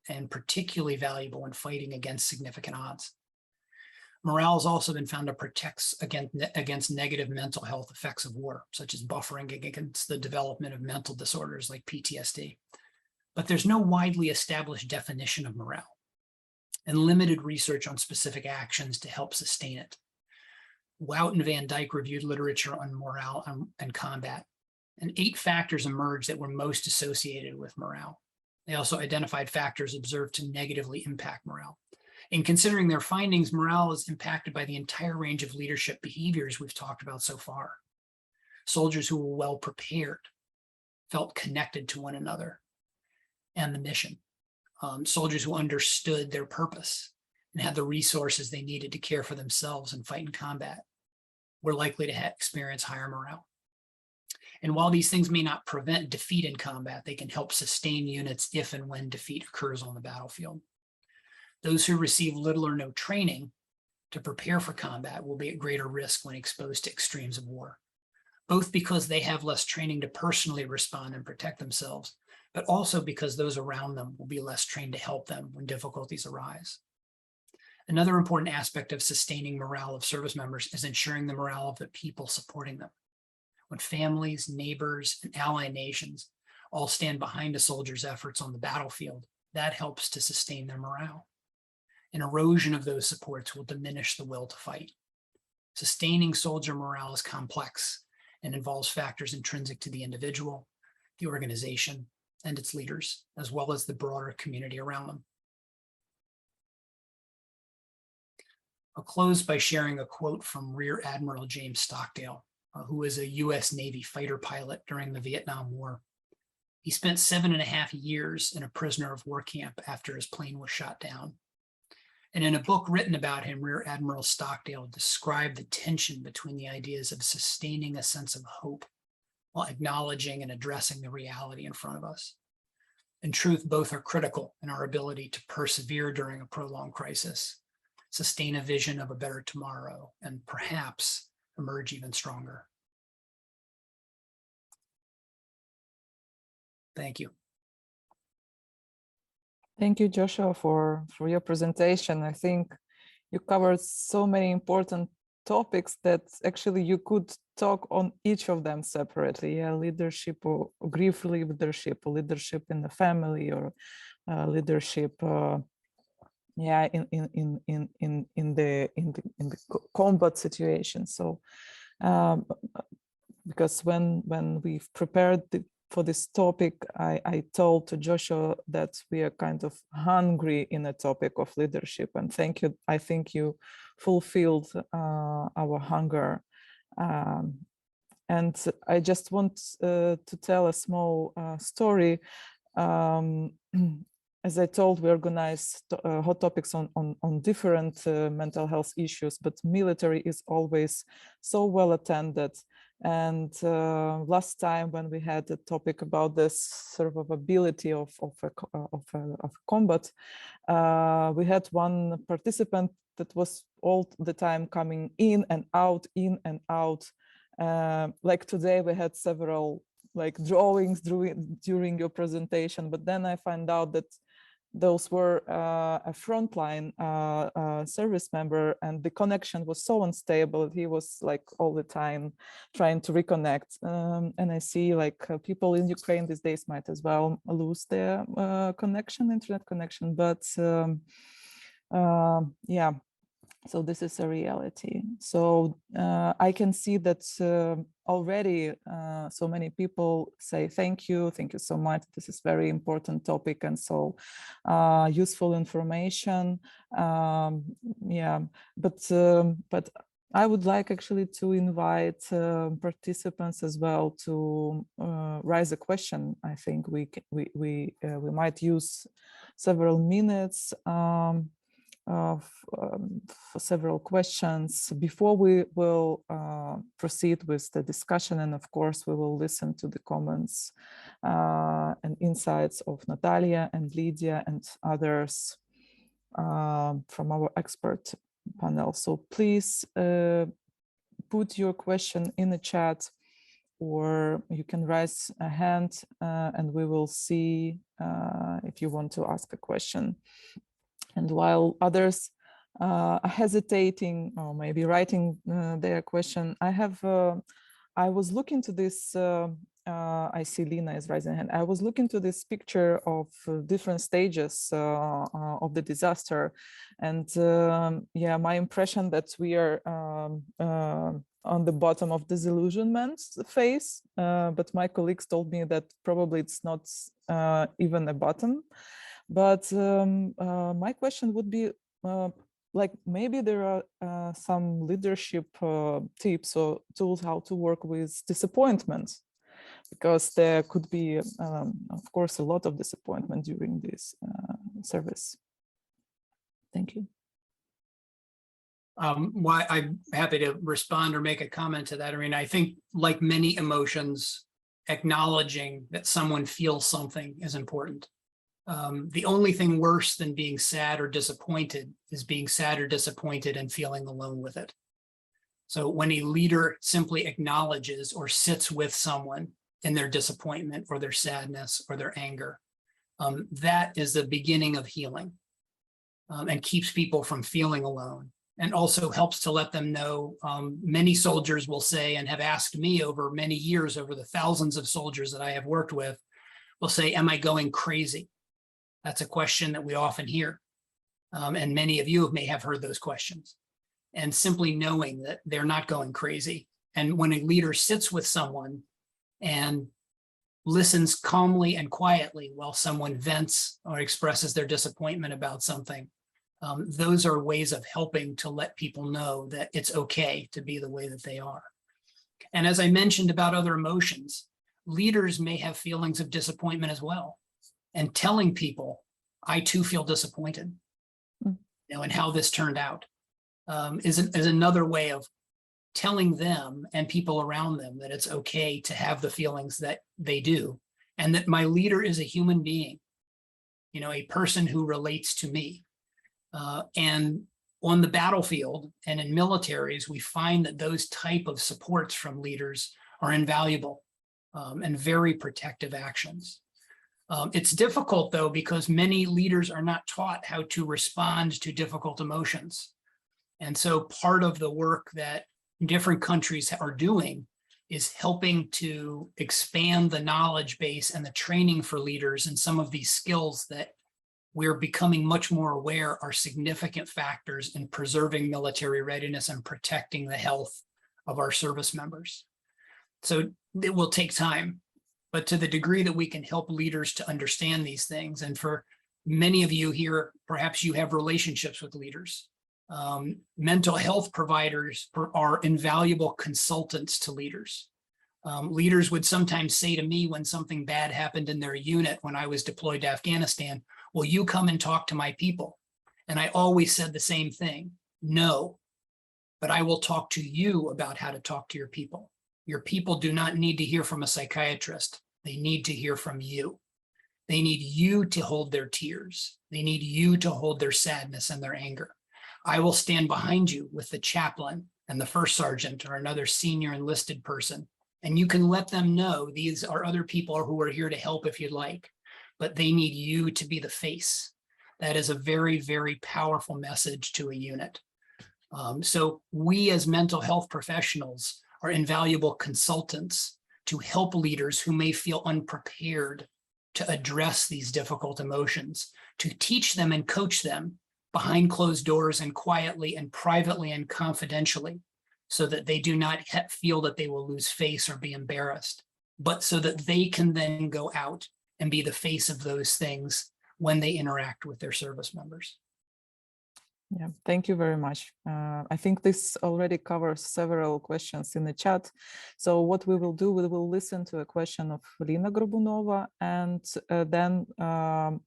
and particularly valuable in fighting against significant odds. Morale has also been found to protect against negative mental health effects of war, such as buffering against the development of mental disorders like PTSD. But there's no widely established definition of morale, and limited research on specific actions to help sustain it. Wout and Van Dyke reviewed literature on morale and combat, and 8 factors emerged that were most associated with morale. They also identified factors observed to negatively impact morale. In considering their findings, morale is impacted by the entire range of leadership behaviors we've talked about so far. Soldiers who were well prepared, felt connected to one another and the mission. Soldiers who understood their purpose and had the resources they needed to care for themselves and fight in combat were likely to experience higher morale. And while these things may not prevent defeat in combat, they can help sustain units if and when defeat occurs on the battlefield. Those who receive little or no training to prepare for combat will be at greater risk when exposed to extremes of war, both because they have less training to personally respond and protect themselves, but also because those around them will be less trained to help them when difficulties arise. Another important aspect of sustaining morale of service members is ensuring the morale of the people supporting them. When families, neighbors, and ally nations all stand behind a soldier's efforts on the battlefield, that helps to sustain their morale. An erosion of those supports will diminish the will to fight. Sustaining soldier morale is complex and involves factors intrinsic to the individual, the organization, and its leaders, as well as the broader community around them. I'll close by sharing a quote from Rear Admiral James Stockdale, who was a US Navy fighter pilot during the Vietnam War. He spent 7.5 years in a prisoner of war camp after his plane was shot down. And in a book written about him, Rear Admiral Stockdale described the tension between the ideas of sustaining a sense of hope while acknowledging and addressing the reality in front of us. In truth, both are critical in our ability to persevere during a prolonged crisis, sustain a vision of a better tomorrow, and perhaps emerge even stronger. Thank you. Thank you, Joshua, for your presentation. I think you covered so many important topics that actually you could talk on each of them separately. Yeah, leadership or grief leadership, or leadership in the family, or leadership, yeah, in the combat situation. So, because when we've prepared for this topic, I told to Joshua that we are kind of hungry in the topic of leadership, and thank you. I think you fulfilled our hunger. And I just want to tell a small story. As I told, we organize hot topics on different mental health issues, but military is always so well attended. And last time when we had a topic about the survivability of combat, we had one participant that was all the time coming in and out, in and out. Like today we had several like drawings during your presentation, but then I found out that those were a frontline service member, and the connection was so unstable. He was like all the time trying to reconnect. And I see like people in Ukraine these days might as well lose their internet connection, but yeah. So this is a reality. So I can see that already so many people say, thank you so much. This is very important topic and so useful information. Yeah, but I would like actually to invite participants as well to raise a question. I think we might use several minutes for several questions before we will proceed with the discussion, and of course we will listen to the comments and insights of Natalia and Lydia and others from our expert panel. So please put your question in the chat, or you can raise a hand and we will see if you want to ask a question. And while others are hesitating or maybe writing their question, I was looking to this, I see Lina is raising her hand. I was looking to this picture of different stages of the disaster. And yeah, my impression that we are on the bottom of disillusionment phase, but my colleagues told me that probably it's not even a bottom. But my question would be, like, maybe there are some leadership tips or tools how to work with disappointment, because there could be, of course, a lot of disappointment during this service. Thank you. Why I'm happy to respond or make a comment to that. I mean, I think like many emotions, acknowledging that someone feels something is important. The only thing worse than being sad or disappointed is being sad or disappointed and feeling alone with it. So when a leader simply acknowledges or sits with someone in their disappointment or their sadness or their anger, that is the beginning of healing, and keeps people from feeling alone, and also helps to let them know. Many soldiers will say, and have asked me over many years, over the thousands of soldiers that I have worked with, will say, am I going crazy? That's a question that we often hear. And many of you may have heard those questions. And simply knowing that they're not going crazy. And when a leader sits with someone and listens calmly and quietly while someone vents or expresses their disappointment about something, those are ways of helping to let people know that it's okay to be the way that they are. And as I mentioned about other emotions, leaders may have feelings of disappointment as well. And telling people, I too feel disappointed, you know, and how this turned out is another way of telling them and people around them that it's okay to have the feelings that they do, and that my leader is a human being, you know, a person who relates to me. And on the battlefield and in militaries, we find that those type of supports from leaders are invaluable and very protective actions. It's difficult, though, because many leaders are not taught how to respond to difficult emotions. And so part of the work that different countries are doing is helping to expand the knowledge base and the training for leaders and some of these skills that we're becoming much more aware are significant factors in preserving military readiness and protecting the health of our service members. So it will take time. But to the degree that we can help leaders to understand these things, and for many of you here, perhaps you have relationships with leaders. Mental health providers are invaluable consultants to leaders. Leaders would sometimes say to me when something bad happened in their unit when I was deployed to Afghanistan, "Will you come and talk to my people?" And I always said the same thing: no, but I will talk to you about how to talk to your people. Your people do not need to hear from a psychiatrist. They need to hear from you. They need you to hold their tears. They need you to hold their sadness and their anger. I will stand behind you with the chaplain and the first sergeant or another senior enlisted person, and you can let them know these are other people who are here to help if you'd like, but they need you to be the face. That is a very, very powerful message to a unit. So we as mental health professionals are invaluable consultants to help leaders who may feel unprepared to address these difficult emotions, to teach them and coach them behind closed doors and quietly and privately and confidentially, so that they do not feel that they will lose face or be embarrassed, but so that they can then go out and be the face of those things when they interact with their service members. Yeah, thank you very much. I think this already covers several questions in the chat. So what we will do, we will listen to a question of Lina Grobunova, and then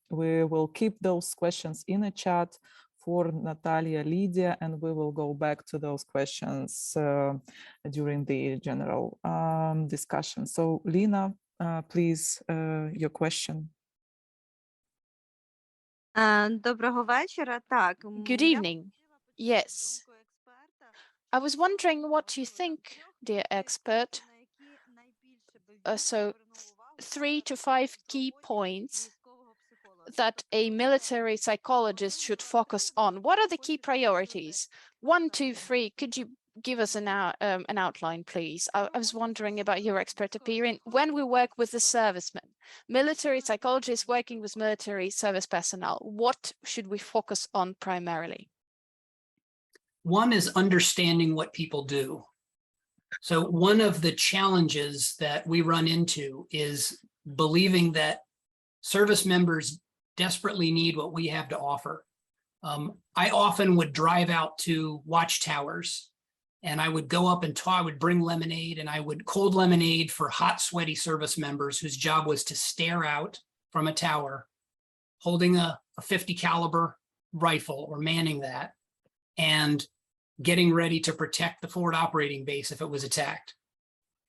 we will keep those questions in a chat for Natalia, Lydia, and we will go back to those questions during the general discussion. So Lina, please, your question. Доброго вечора. Так, Good evening. Yes. I was wondering what you think, dear expert. So 3 to 5 key points that a military psychologist should focus on. What are the key priorities? 1, 2, 3. Could you give us an outline, please? I was wondering about your expert opinion. When we work with the servicemen, military psychologists working with military service personnel, what should we focus on primarily? One is understanding what people do. So one of the challenges that we run into is believing that service members desperately need what we have to offer. I often would drive out to watchtowers, and I would go up and talk. I would bring lemonade, and I would cold lemonade for hot, sweaty service members whose job was to stare out from a tower, holding a 50 caliber rifle or manning that, and getting ready to protect the forward operating base if it was attacked.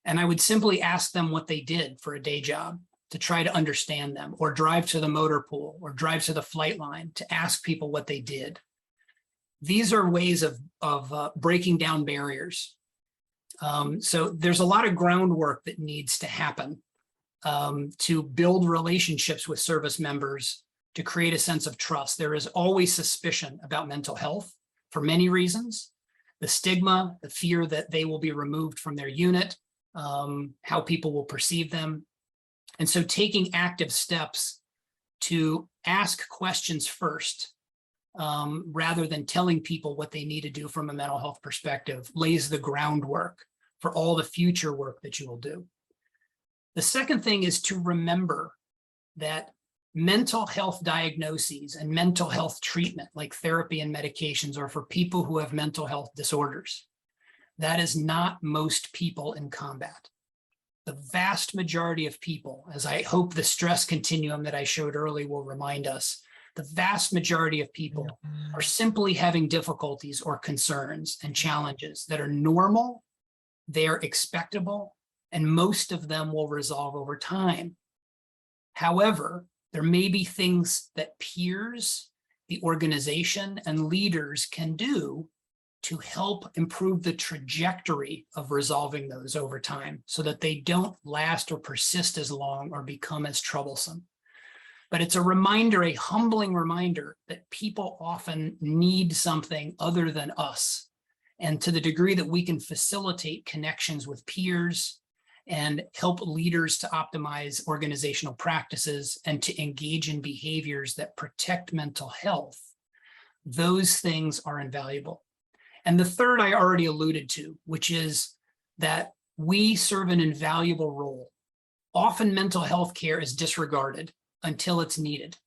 And I would simply ask them what they did for a day job to try to understand them, or drive to the motor pool, or drive to the flight line to ask people what they did. These are ways of breaking down barriers. So there's a lot of groundwork that needs to happen to build relationships with service members, to create a sense of trust. There is always suspicion about mental health for many reasons. The stigma, the fear that they will be removed from their unit, how people will perceive them. And so taking active steps to ask questions first, rather than telling people what they need to do from a mental health perspective, lays the groundwork for all the future work that you will do. The second thing is to remember that mental health diagnoses and mental health treatment, like therapy and medications, are for people who have mental health disorders. That is not most people in combat. The vast majority of people, as I hope the stress continuum that I showed earlier will remind us, the vast majority of people are simply having difficulties or concerns and challenges that are normal, they're expectable, and most of them will resolve over time. However, there may be things that peers, the organization, and leaders can do to help improve the trajectory of resolving those over time so that they don't last or persist as long or become as troublesome. But it's a reminder, a humbling reminder, that people often need something other than us. And to the degree that we can facilitate connections with peers and help leaders to optimize organizational practices and to engage in behaviors that protect mental health, those things are invaluable. And the third I already alluded to, which is that we serve an invaluable role Often mental health care is disregarded until it's needed.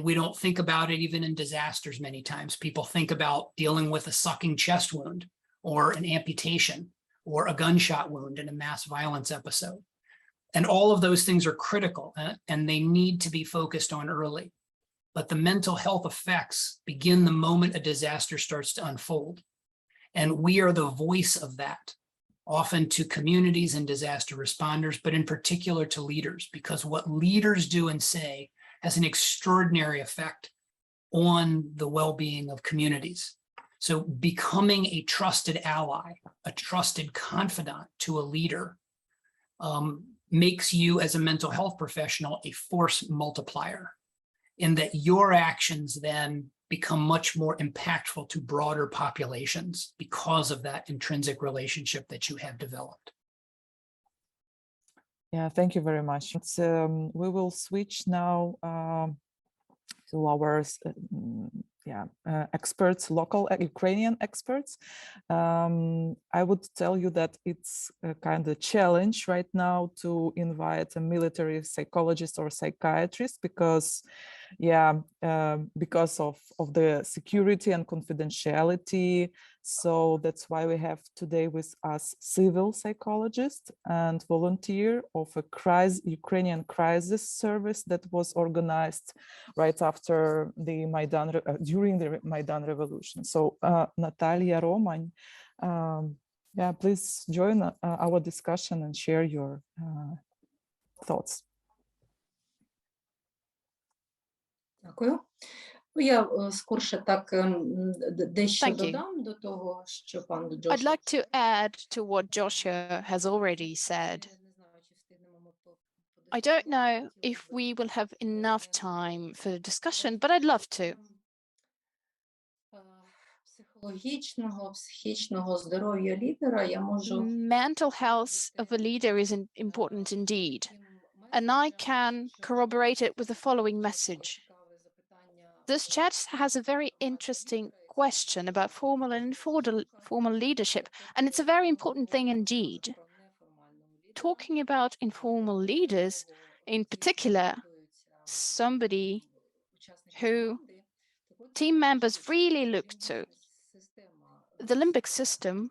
We don't think about it even in disasters many times. People think about dealing with a sucking chest wound or an amputation or a gunshot wound in a mass violence episode. And all of those things are critical and they need to be focused on early. But the mental health effects begin the moment a disaster starts to unfold. And we are the voice of that, often to communities and disaster responders, but in particular to leaders, because what leaders do and say has an extraordinary effect on the well-being of communities. So becoming a trusted ally, a trusted confidant to a leader makes you as a mental health professional a force multiplier, in that your actions then become much more impactful to broader populations because of that intrinsic relationship that you have developed. Yeah, thank you very much. We will switch now to our experts, local Ukrainian experts. I would tell you that it's a kind of challenge right now to invite a military psychologist or psychiatrist because of the security and confidentiality. So that's why we have today with us civil psychologist and volunteer of a Ukrainian Crisis Service that was organized right after the during the Maidan Revolution. So Natalia Roman, please join our discussion and share your thoughts. Дякую. Я скорше так дещо Thank you. додам до того, що пан I'd Джошуа. like to add to what Joshua has already said. I don't know if we will have enough time for the discussion, but I'd love to. Психічного здоров'я лідера я можу. Mental health of a leader is important indeed, and I can corroborate it with the following message. This chat has a very interesting question about formal and informal leadership, and it's a very important thing indeed. Talking about informal leaders, in particular, somebody who team members really look to. The limbic system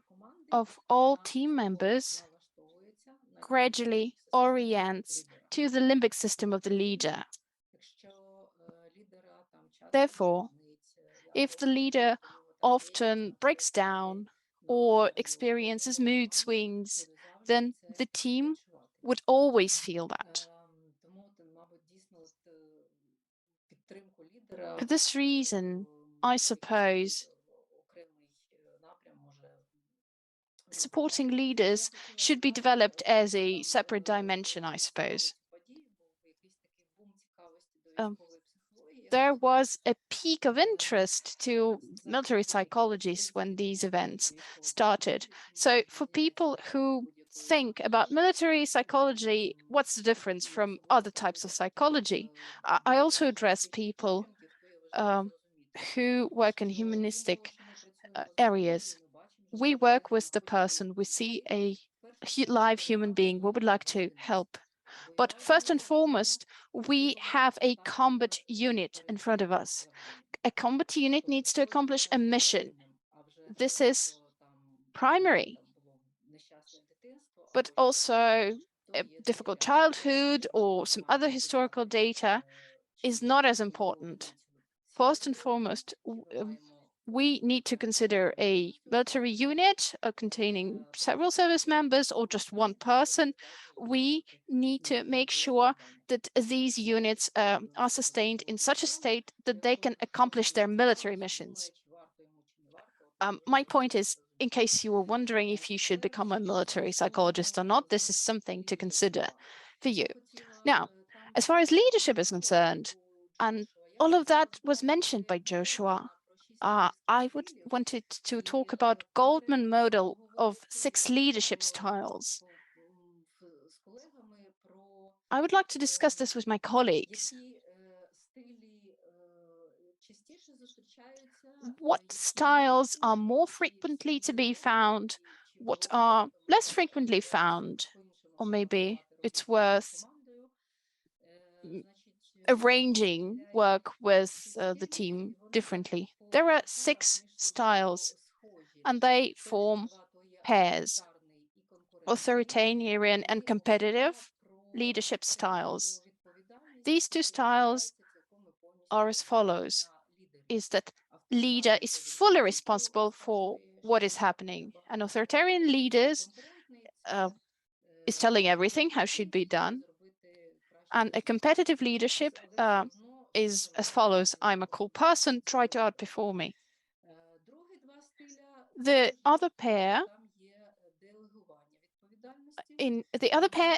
of all team members gradually orients to the limbic system of the leader. Therefore, if the leader often breaks down or experiences mood swings, then the team would always feel that. For this reason, I suppose supporting leaders should be developed as a separate dimension, I suppose. There was a peak of interest to military psychologists when these events started. So for people who think about military psychology, what's the difference from other types of psychology? I also address people who work in humanistic areas. We work with the person, we see a live human being, we would like to help. But first and foremost, we have a combat unit in front of us. A combat unit needs to accomplish a mission. This is primary, but also a difficult childhood or some other historical data is not as important. First and foremost, we need to consider a military unit containing several service members or just one person. We need to make sure that these units are sustained in such a state that they can accomplish their military missions. My point is, in case you were wondering if you should become a military psychologist or not, this is something to consider for you. Now, as far as leadership is concerned, and all of that was mentioned by Joshua, I wanted to talk about Goldman model of 6 leadership styles. I would like to discuss this with my colleagues. What styles are more frequently to be found? What are less frequently found? Or maybe it's worth arranging work with the team differently. There are 6 styles, and they form pairs: authoritarian and competitive leadership styles. These 2 styles are as follows: is that leader is fully responsible for what is happening. An authoritarian leader is telling everything how should be done. And a competitive leadership is as follows: I'm a cool person, try to outperform me. The other pair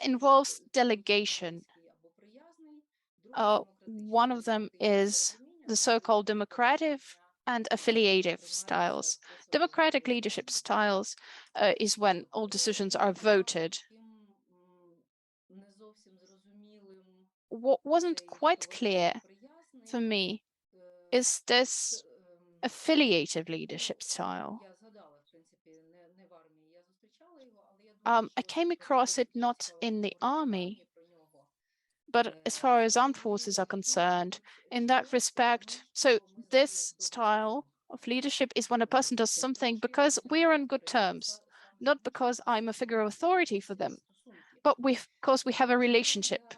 involves delegation. One of them is the so-called democratic and affiliative styles. Democratic leadership styles is when all decisions are voted. What wasn't quite clear for me is this affiliative leadership style. I came across it not in the army, but as far as armed forces are concerned, in that respect. So this style of leadership is when a person does something because we're on good terms, not because I'm a figure of authority for them, but because we have a relationship.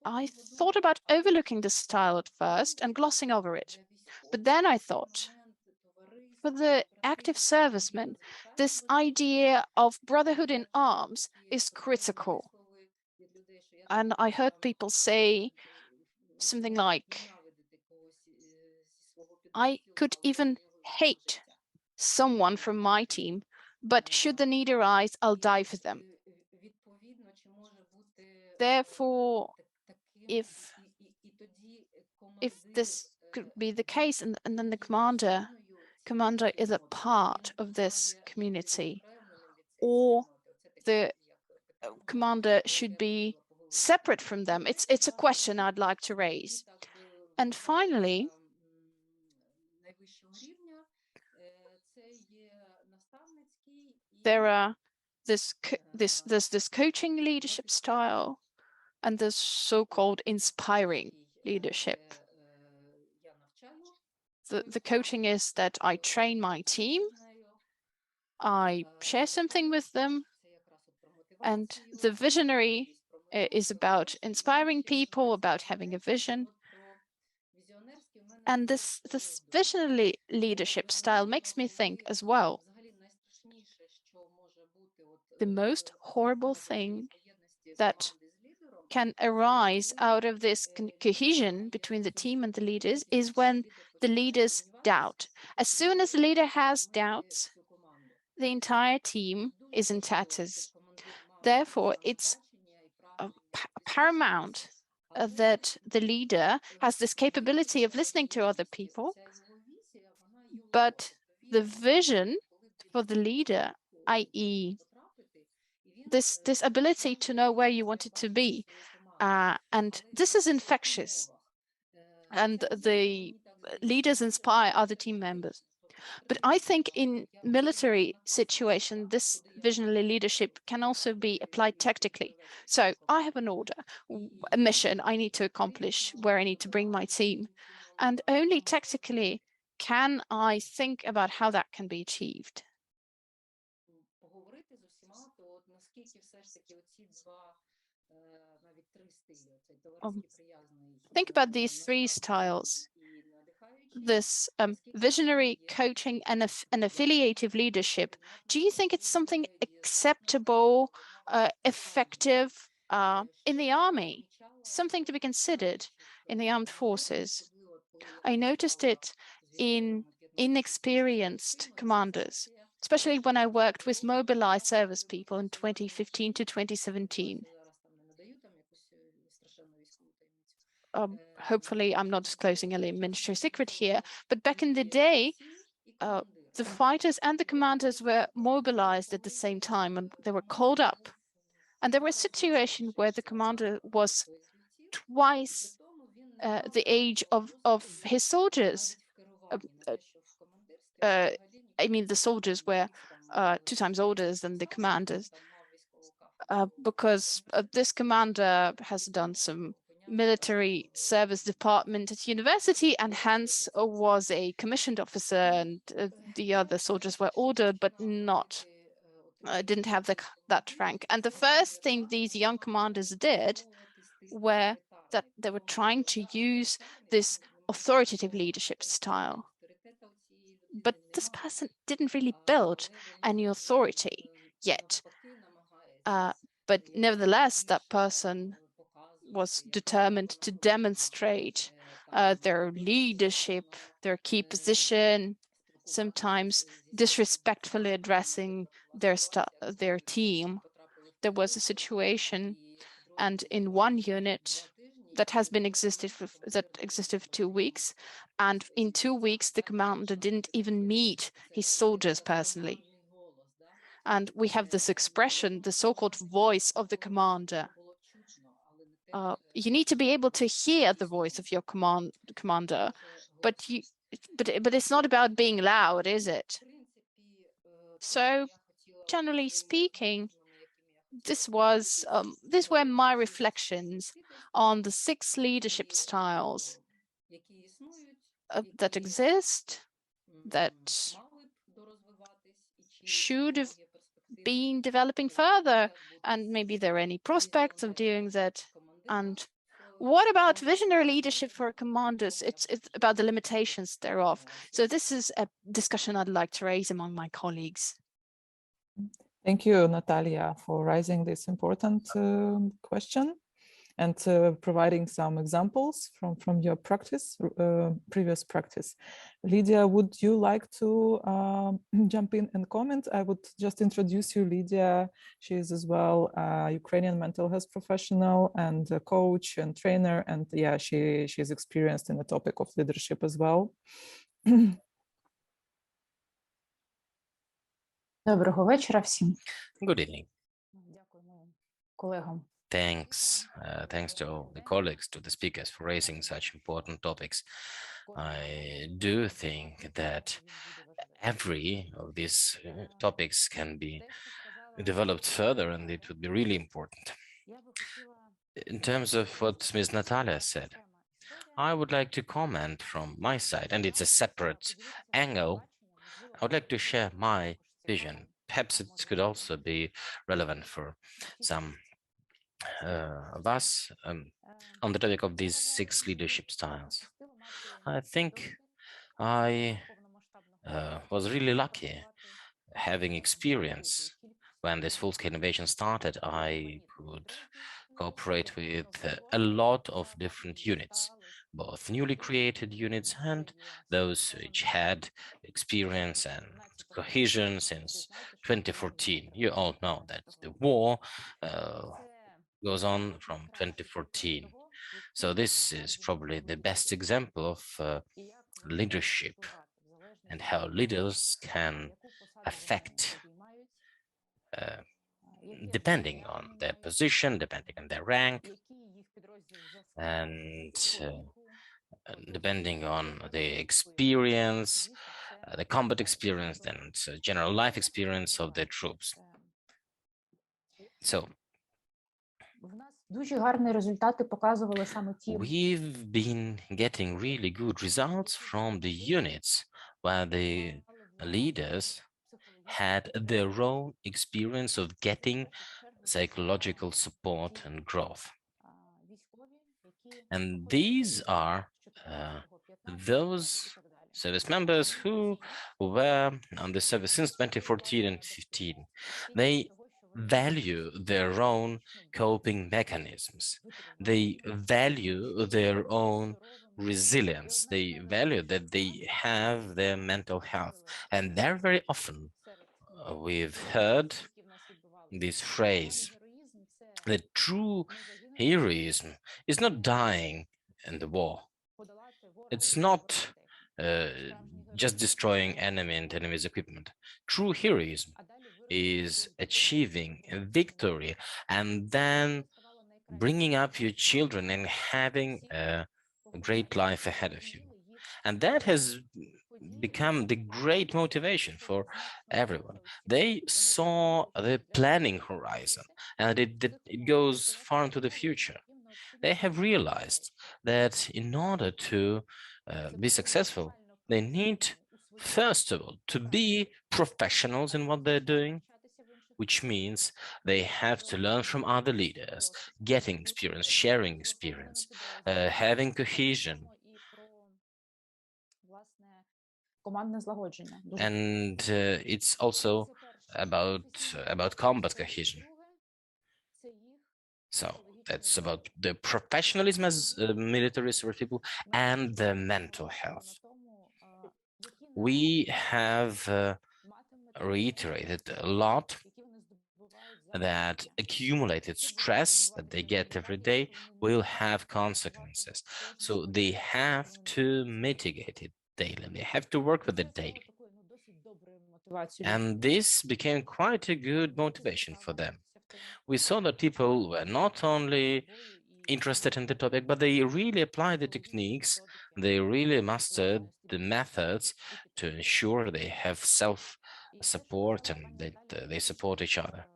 I thought about overlooking this style at first and glossing over it. But then I thought, for the active servicemen, this idea of brotherhood in arms is critical. And I heard people say something like, I could even hate someone from my team, but should the need arise, I'll die for them. Therefore, if this could be the case, and then the commander is a part of this community, or the commander should be separate from them. It's a question I'd like to raise. And finally, there's this coaching leadership style, and this so-called inspiring leadership. The coaching is that I train my team, I share something with them, and the visionary is about inspiring people, about having a vision. And this visionary leadership style makes me think as well. The most horrible thing that can arise out of this cohesion between the team and the leaders is when the leaders doubt. As soon as the leader has doubts, the entire team is in tatters. Therefore, it's paramount that the leader has this capability of listening to other people, but the vision for the leader, i.e., this ability to know where you want it to be, and this is infectious, and the leaders inspire other team members. But I think in military situation, this visionary leadership can also be applied tactically. So I have an order, a mission I need to accomplish, where I need to bring my team. And only tactically can I think about how that can be achieved. Think about these 3 styles. This visionary, coaching, and an affiliative leadership. Do you think it's something acceptable, effective in the army? Something to be considered in the armed forces? I noticed it in inexperienced commanders, especially when I worked with mobilized service people in 2015 to 2017. Hopefully I'm not disclosing any military secret here, but back in the day, the fighters and the commanders were mobilized at the same time, and they were called up. And there were situations where the commander was twice the age of his soldiers. I mean, the soldiers were 2 times older than the commanders, because this commander has done some military service department at university and hence was a commissioned officer, and the other soldiers were ordered but not didn't have that rank. And the first thing these young commanders did were that they were trying to use this authoritative leadership style. But this person didn't really build any authority yet. But nevertheless, that person was determined to demonstrate their leadership, their key position, sometimes disrespectfully addressing their team. There was a situation, and in one unit that existed for 2 weeks, and in 2 weeks the commander didn't even meet his soldiers personally. And we have this expression, the so-called voice of the commander. You need to be able to hear the voice of your commander, but it's not about being loud, is it? So, generally speaking, these were my reflections on the 6 leadership styles that exist, that should have been developing further, and maybe there are any prospects of doing that. And what about visionary leadership for commanders? It's about the limitations thereof. So this is a discussion I'd like to raise among my colleagues. Thank you, Natalia, for raising this important question and providing some examples from your practice, previous practice. Lydia, would you like to jump in and comment? I would just introduce you, Lydia. She is as well a Ukrainian mental health professional and a coach and trainer. And yeah, she's experienced in the topic of leadership as well. Доброго вечора всім. Good evening. Колегам. Thanks to all the colleagues, to the speakers for raising such important topics. I do think that every of these topics can be developed further, and it would be really important. In terms of what Ms. Natalia said, I would like to comment from my side, and it's a separate angle. I would like to share my vision. Perhaps it could also be relevant for some of us on the topic of these 6 leadership styles. I think I was really lucky having experience when this full-scale invasion started. I could cooperate with a lot of different units, both newly created units and those which had experience and cohesion since 2014. You all know that the war goes on from 2014. So this is probably the best example of leadership and how leaders can affect depending on their position, depending on their rank, and depending on the experience, the combat experience, and general life experience of their troops. So we've been getting really good results from the units where the leaders had their own experience of getting psychological support and growth. And these are those service members who were on the service since 2014 and 15. They value their own coping mechanisms. They value their own resilience. They value that they have their mental health. And there very often we've heard this phrase that true heroism is not dying in the war. It's not just destroying enemy and enemy's equipment. True heroism is achieving a victory and then bringing up your children and having a great life ahead of you. And that has become the great motivation for everyone. They saw the planning horizon, and it goes far into the future. They have realized that in order to be successful, they need, first of all, to be professionals in what they're doing, which means they have to learn from other leaders, getting experience, sharing experience, having cohesion. And it's also about combat cohesion. So that's about the professionalism as military service people and the mental health. We have reiterated a lot that accumulated stress that they get every day will have consequences. So they have to mitigate it daily. They have to work with it daily. And this became quite a good motivation for them. We saw that people were not only interested in the topic, but they really applied the techniques, they really mastered the methods to ensure they have self-support and that they support each other.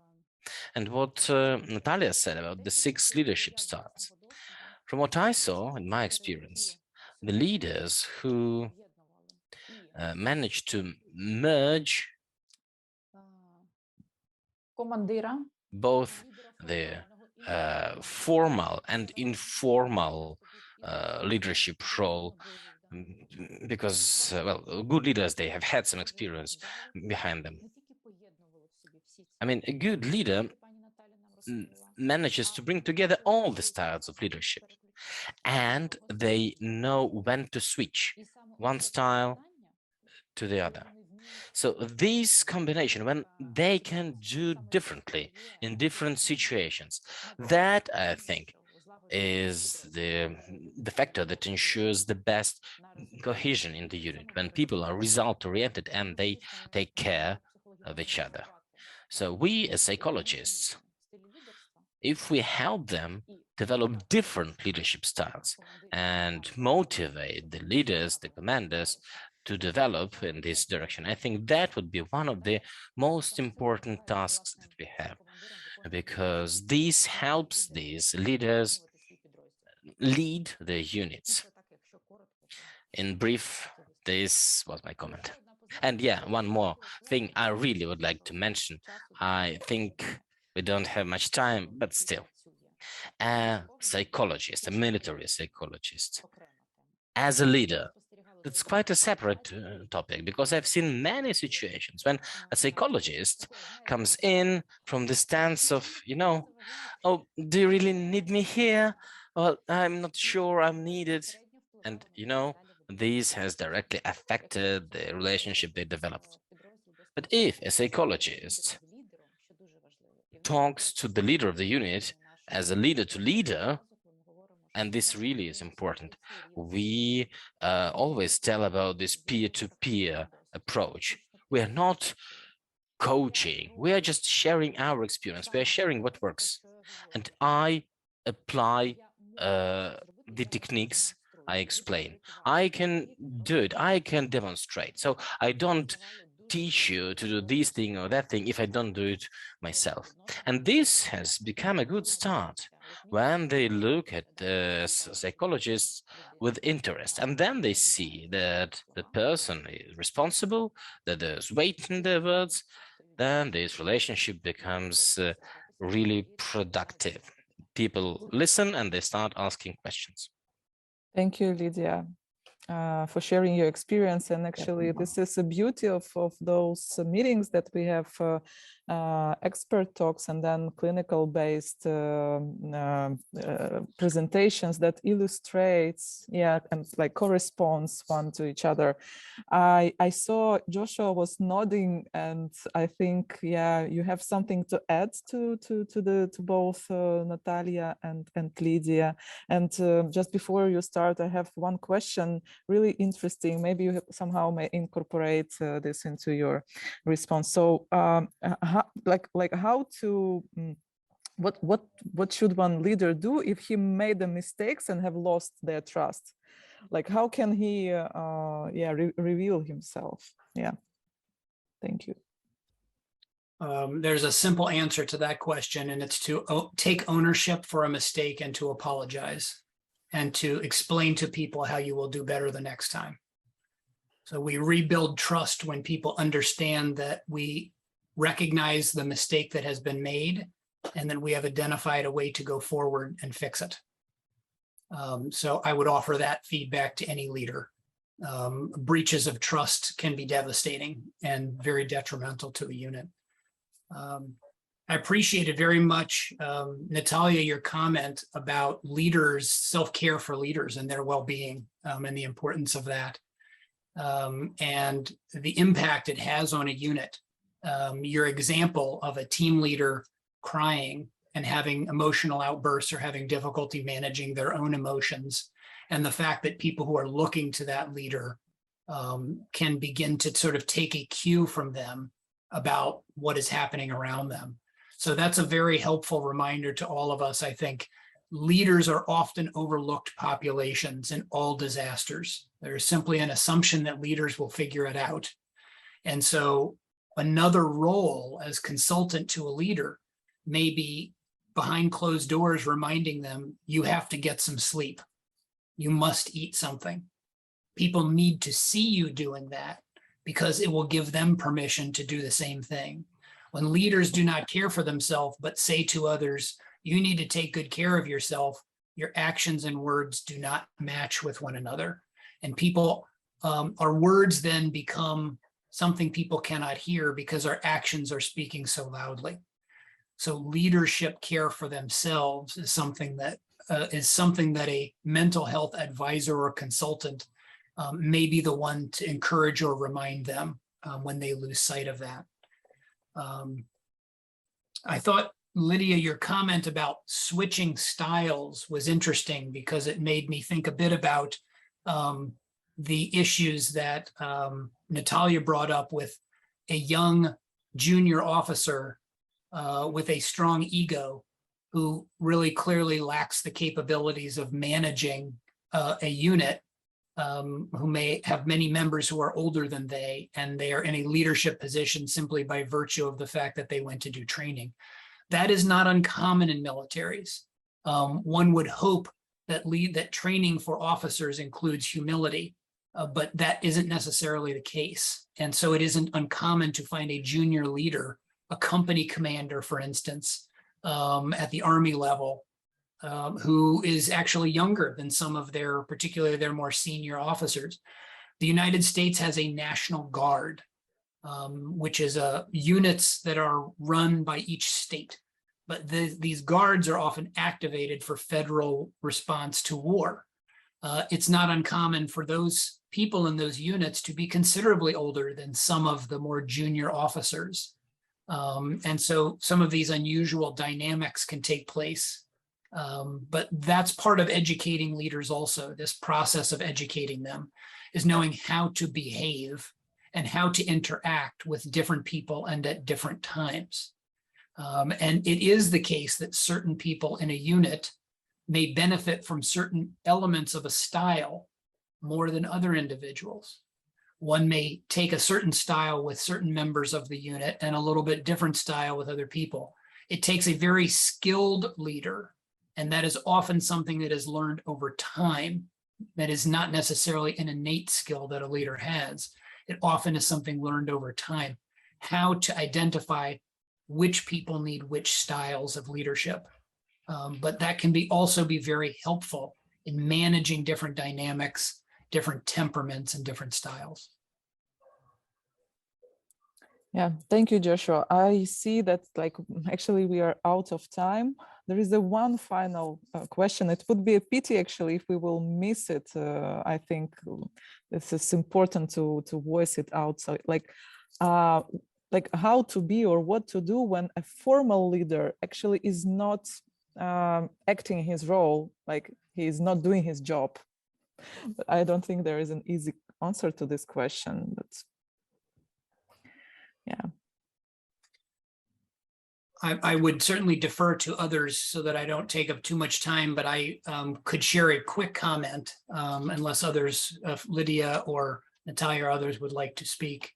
And what Natalia said about the 6 leadership styles, from what I saw in my experience, the leaders who managed to merge both the formal and informal leadership role, because, well, good leaders, they have had some experience behind them. I mean, a good leader manages to bring together all the styles of leadership, and they know when to switch one style to the other. So this combination, when they can do differently in different situations, that I think is the factor that ensures the best cohesion in the unit, when people are result-oriented and they take care of each other. So we as psychologists, if we help them develop different leadership styles and motivate the leaders, the commanders, to develop in this direction, I think that would be one of the most important tasks that we have, because this helps these leaders lead the units. In brief, this was my comment. And yeah, one more thing I really would like to mention. I think we don't have much time, but still. A psychologist, a military psychologist, as a leader, it's quite a separate topic, because I've seen many situations when a psychologist comes in from the stance of, oh, do you really need me here? Well, I'm not sure I'm needed. And, this has directly affected the relationship they developed. But if a psychologist talks to the leader of the unit as a leader to leader, and this really is important, we always tell about this peer-to-peer approach. We are not coaching, we are just sharing our experience, we are sharing what works. And I apply the techniques I explain. I can do it, I can demonstrate. So I don't teach you to do this thing or that thing if I don't do it myself. And this has become a good start when they look at the psychologists with interest, and then they see that the person is responsible, that there's weight in their words, then this relationship becomes really productive. People listen and they start asking questions. Thank you, Lydia, for sharing your experience. And actually, this is the beauty of those meetings, that we have expert talks and then clinical based presentations that illustrates, and like corresponds one to each other. I saw Joshua was nodding, and I think, you have something to add to both Natalia and Lydia. And just before you start, I have one question, really interesting. Maybe you somehow may incorporate this into your response. So how to what should one leader do if he made the mistakes and have lost their trust? like how can he reveal himself? Yeah, thank you. There's a simple answer to that question, and it's to take ownership for a mistake and to apologize and to explain to people how you will do better the next time. So we rebuild trust when people understand that we recognize the mistake that has been made and that we have identified a way to go forward and fix it. So I would offer that feedback to any leader. Breaches of trust can be devastating and very detrimental to a unit. I appreciated very much, Natalia, your comment about leaders, self-care for leaders and their well-being, and the importance of that, and the impact it has on a unit. Your example of a team leader crying and having emotional outbursts or having difficulty managing their own emotions, and the fact that people who are looking to that leader can begin to sort of take a cue from them about what is happening around them. So that's a very helpful reminder to all of us. I think leaders are often overlooked populations in all disasters. There's simply an assumption that leaders will figure it out. And so another role as consultant to a leader may be behind closed doors, reminding them, you have to get some sleep. You must eat something. People need to see you doing that because it will give them permission to do the same thing. When leaders do not care for themselves, but say to others, you need to take good care of yourself, your actions and words do not match with one another. And people, our words then become something people cannot hear because our actions are speaking so loudly. So leadership care for themselves is something that a mental health advisor or consultant may be the one to encourage or remind them when they lose sight of that. I thought, Lydia, your comment about switching styles was interesting because it made me think a bit about the issues that Natalia brought up with a young junior officer with a strong ego who really clearly lacks the capabilities of managing a unit, who may have many members who are older than they, and they are in a leadership position simply by virtue of the fact that they went to do training. That is not uncommon in militaries. One would hope that training for officers includes humility, but that isn't necessarily the case. And so it isn't uncommon to find a junior leader, a company commander, for instance, at the Army level, who is actually younger than some of particularly their more senior officers. The United States has a National Guard, which is units that are run by each state. But these guards are often activated for federal response to war. It's not uncommon for those people in those units to be considerably older than some of the more junior officers. And so some of these unusual dynamics can take place. But that's part of educating leaders also. This process of educating them is knowing how to behave and how to interact with different people and at different times. And it is the case that certain people in a unit may benefit from certain elements of a style more than other individuals. One may take a certain style with certain members of the unit and a little bit different style with other people. It takes a very skilled leader, and that is often something that is learned over time. That is not necessarily an innate skill that a leader has. It often is something learned over time, how to identify which people need which styles of leadership. But that can also be very helpful in managing different dynamics, different temperaments, and different styles. Yeah, thank you, Joshua. I see that actually we are out of time. There is one final question. It would be a pity actually if we will miss it. I think this is important to voice it out. So like how to be or what to do when a formal leader actually is not acting his role, like he is not doing his job. But I don't think there is an easy answer to this question. But yeah. I would certainly defer to others so that I don't take up too much time, but I could share a quick comment unless others, Lydia or Natalia or others would like to speak.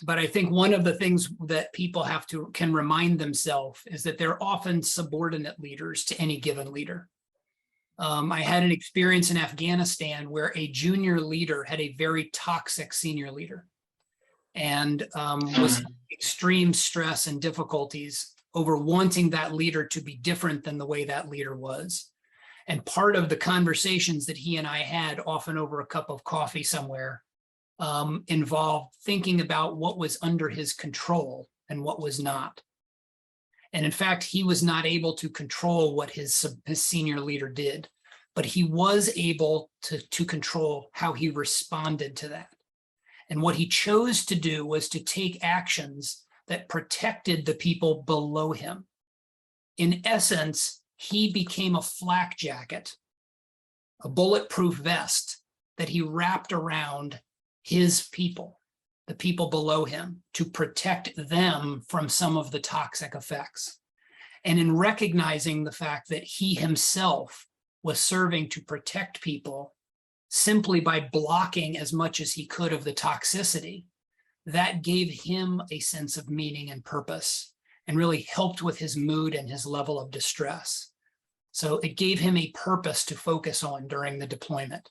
But I think one of the things that people can remind themselves is that they're often subordinate leaders to any given leader. I had an experience in Afghanistan where a junior leader had a very toxic senior leader and was extreme stress and difficulties over wanting that leader to be different than the way that leader was. And part of the conversations that he and I had, often over a cup of coffee somewhere, involved thinking about what was under his control and what was not. And in fact, he was not able to control what his senior leader did, but he was able to control how he responded to that. And what he chose to do was to take actions that protected the people below him. In essence, he became a flak jacket, a bulletproof vest that he wrapped around his people, the people below him, to protect them from some of the toxic effects. And in recognizing the fact that he himself was serving to protect people simply by blocking as much as he could of the toxicity, that gave him a sense of meaning and purpose and really helped with his mood and his level of distress. So it gave him a purpose to focus on during the deployment.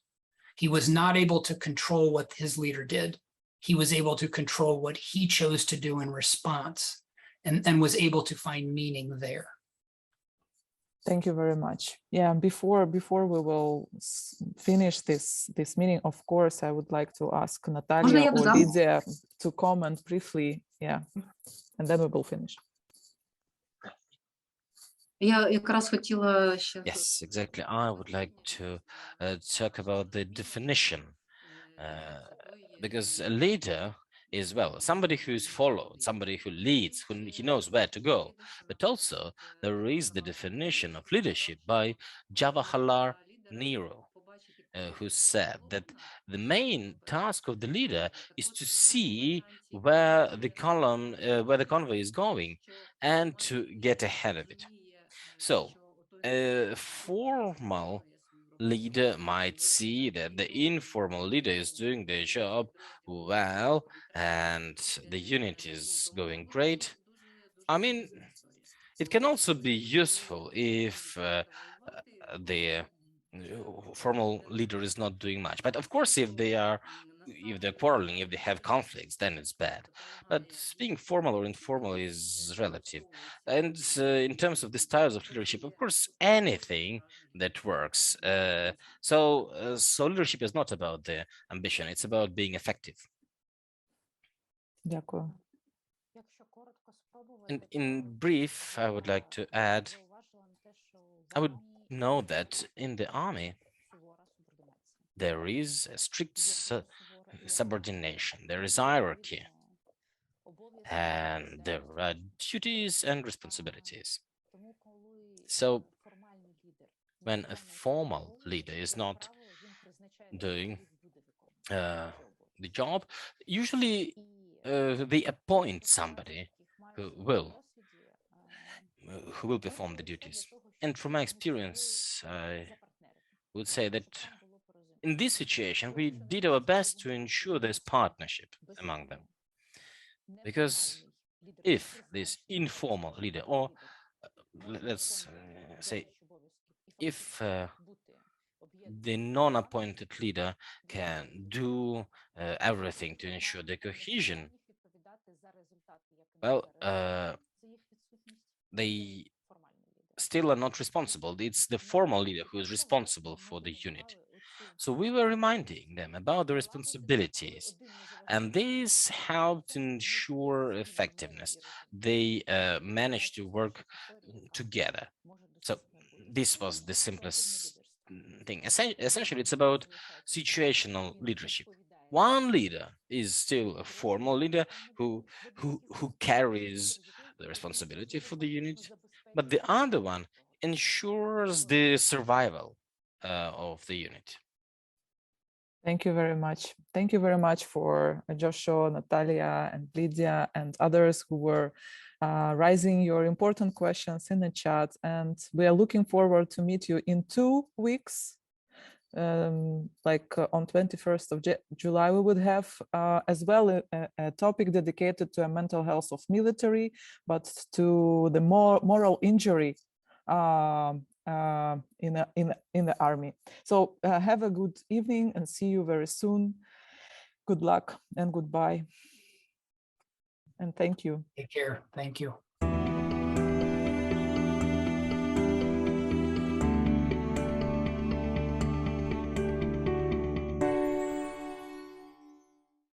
He was not able to control what his leader did. He was able to control what he chose to do in response and was able to find meaning there. Thank you very much. Yeah, before we will finish this meeting, of course, I would like to ask Natalia я or додам? Lydia to comment briefly. Yeah, and then we will finish. Я якраз хотіла ще Yes, exactly. I would like to talk about the definition, because a leader is, well, somebody who is followed, somebody who leads, who he knows where to go. But also there is the definition of leadership by Jawaharlal Nehru, who said that the main task of the leader is to see where the convoy is going and to get ahead of it. So a formal leader might see that the informal leader is doing their job well and the unit is going great. I mean, it can also be useful if the formal leader is not doing much. But of course, if they're quarreling, if they have conflicts, then it's bad. But being formal or informal is relative. And in terms of the styles of leadership, of course, anything that works. So leadership is not about the ambition, it's about being effective. Дякую. And in brief, I would like to add, I would know that in the army, there is a strict subordination, there is hierarchy, and there are duties and responsibilities. So when a formal leader is not doing the job, usually they appoint somebody who will perform the duties. And from my experience, I would say that in this situation, we did our best to ensure there's partnership among them. Because if this informal leader, or let's say, if the non-appointed leader can do everything to ensure the cohesion, well, they still are not responsible. It's the formal leader who is responsible for the unit. So we were reminding them about the responsibilities, and this helped ensure effectiveness. They managed to work together. So this was the simplest thing. Essentially, it's about situational leadership. One leader is still a formal leader who carries the responsibility for the unit, but the other one ensures the survival of the unit. Thank you very much. Thank you very much for Joshua, Natalia, and Lydia, and others who were raising your important questions in the chat. And we are looking forward to meet you in 2 weeks. On 21st of July, we would have as well a topic dedicated to a mental health of military, but to the moral injury in the army. So have a good evening and see you very soon. Good luck and goodbye. And thank you. Take care. Thank you.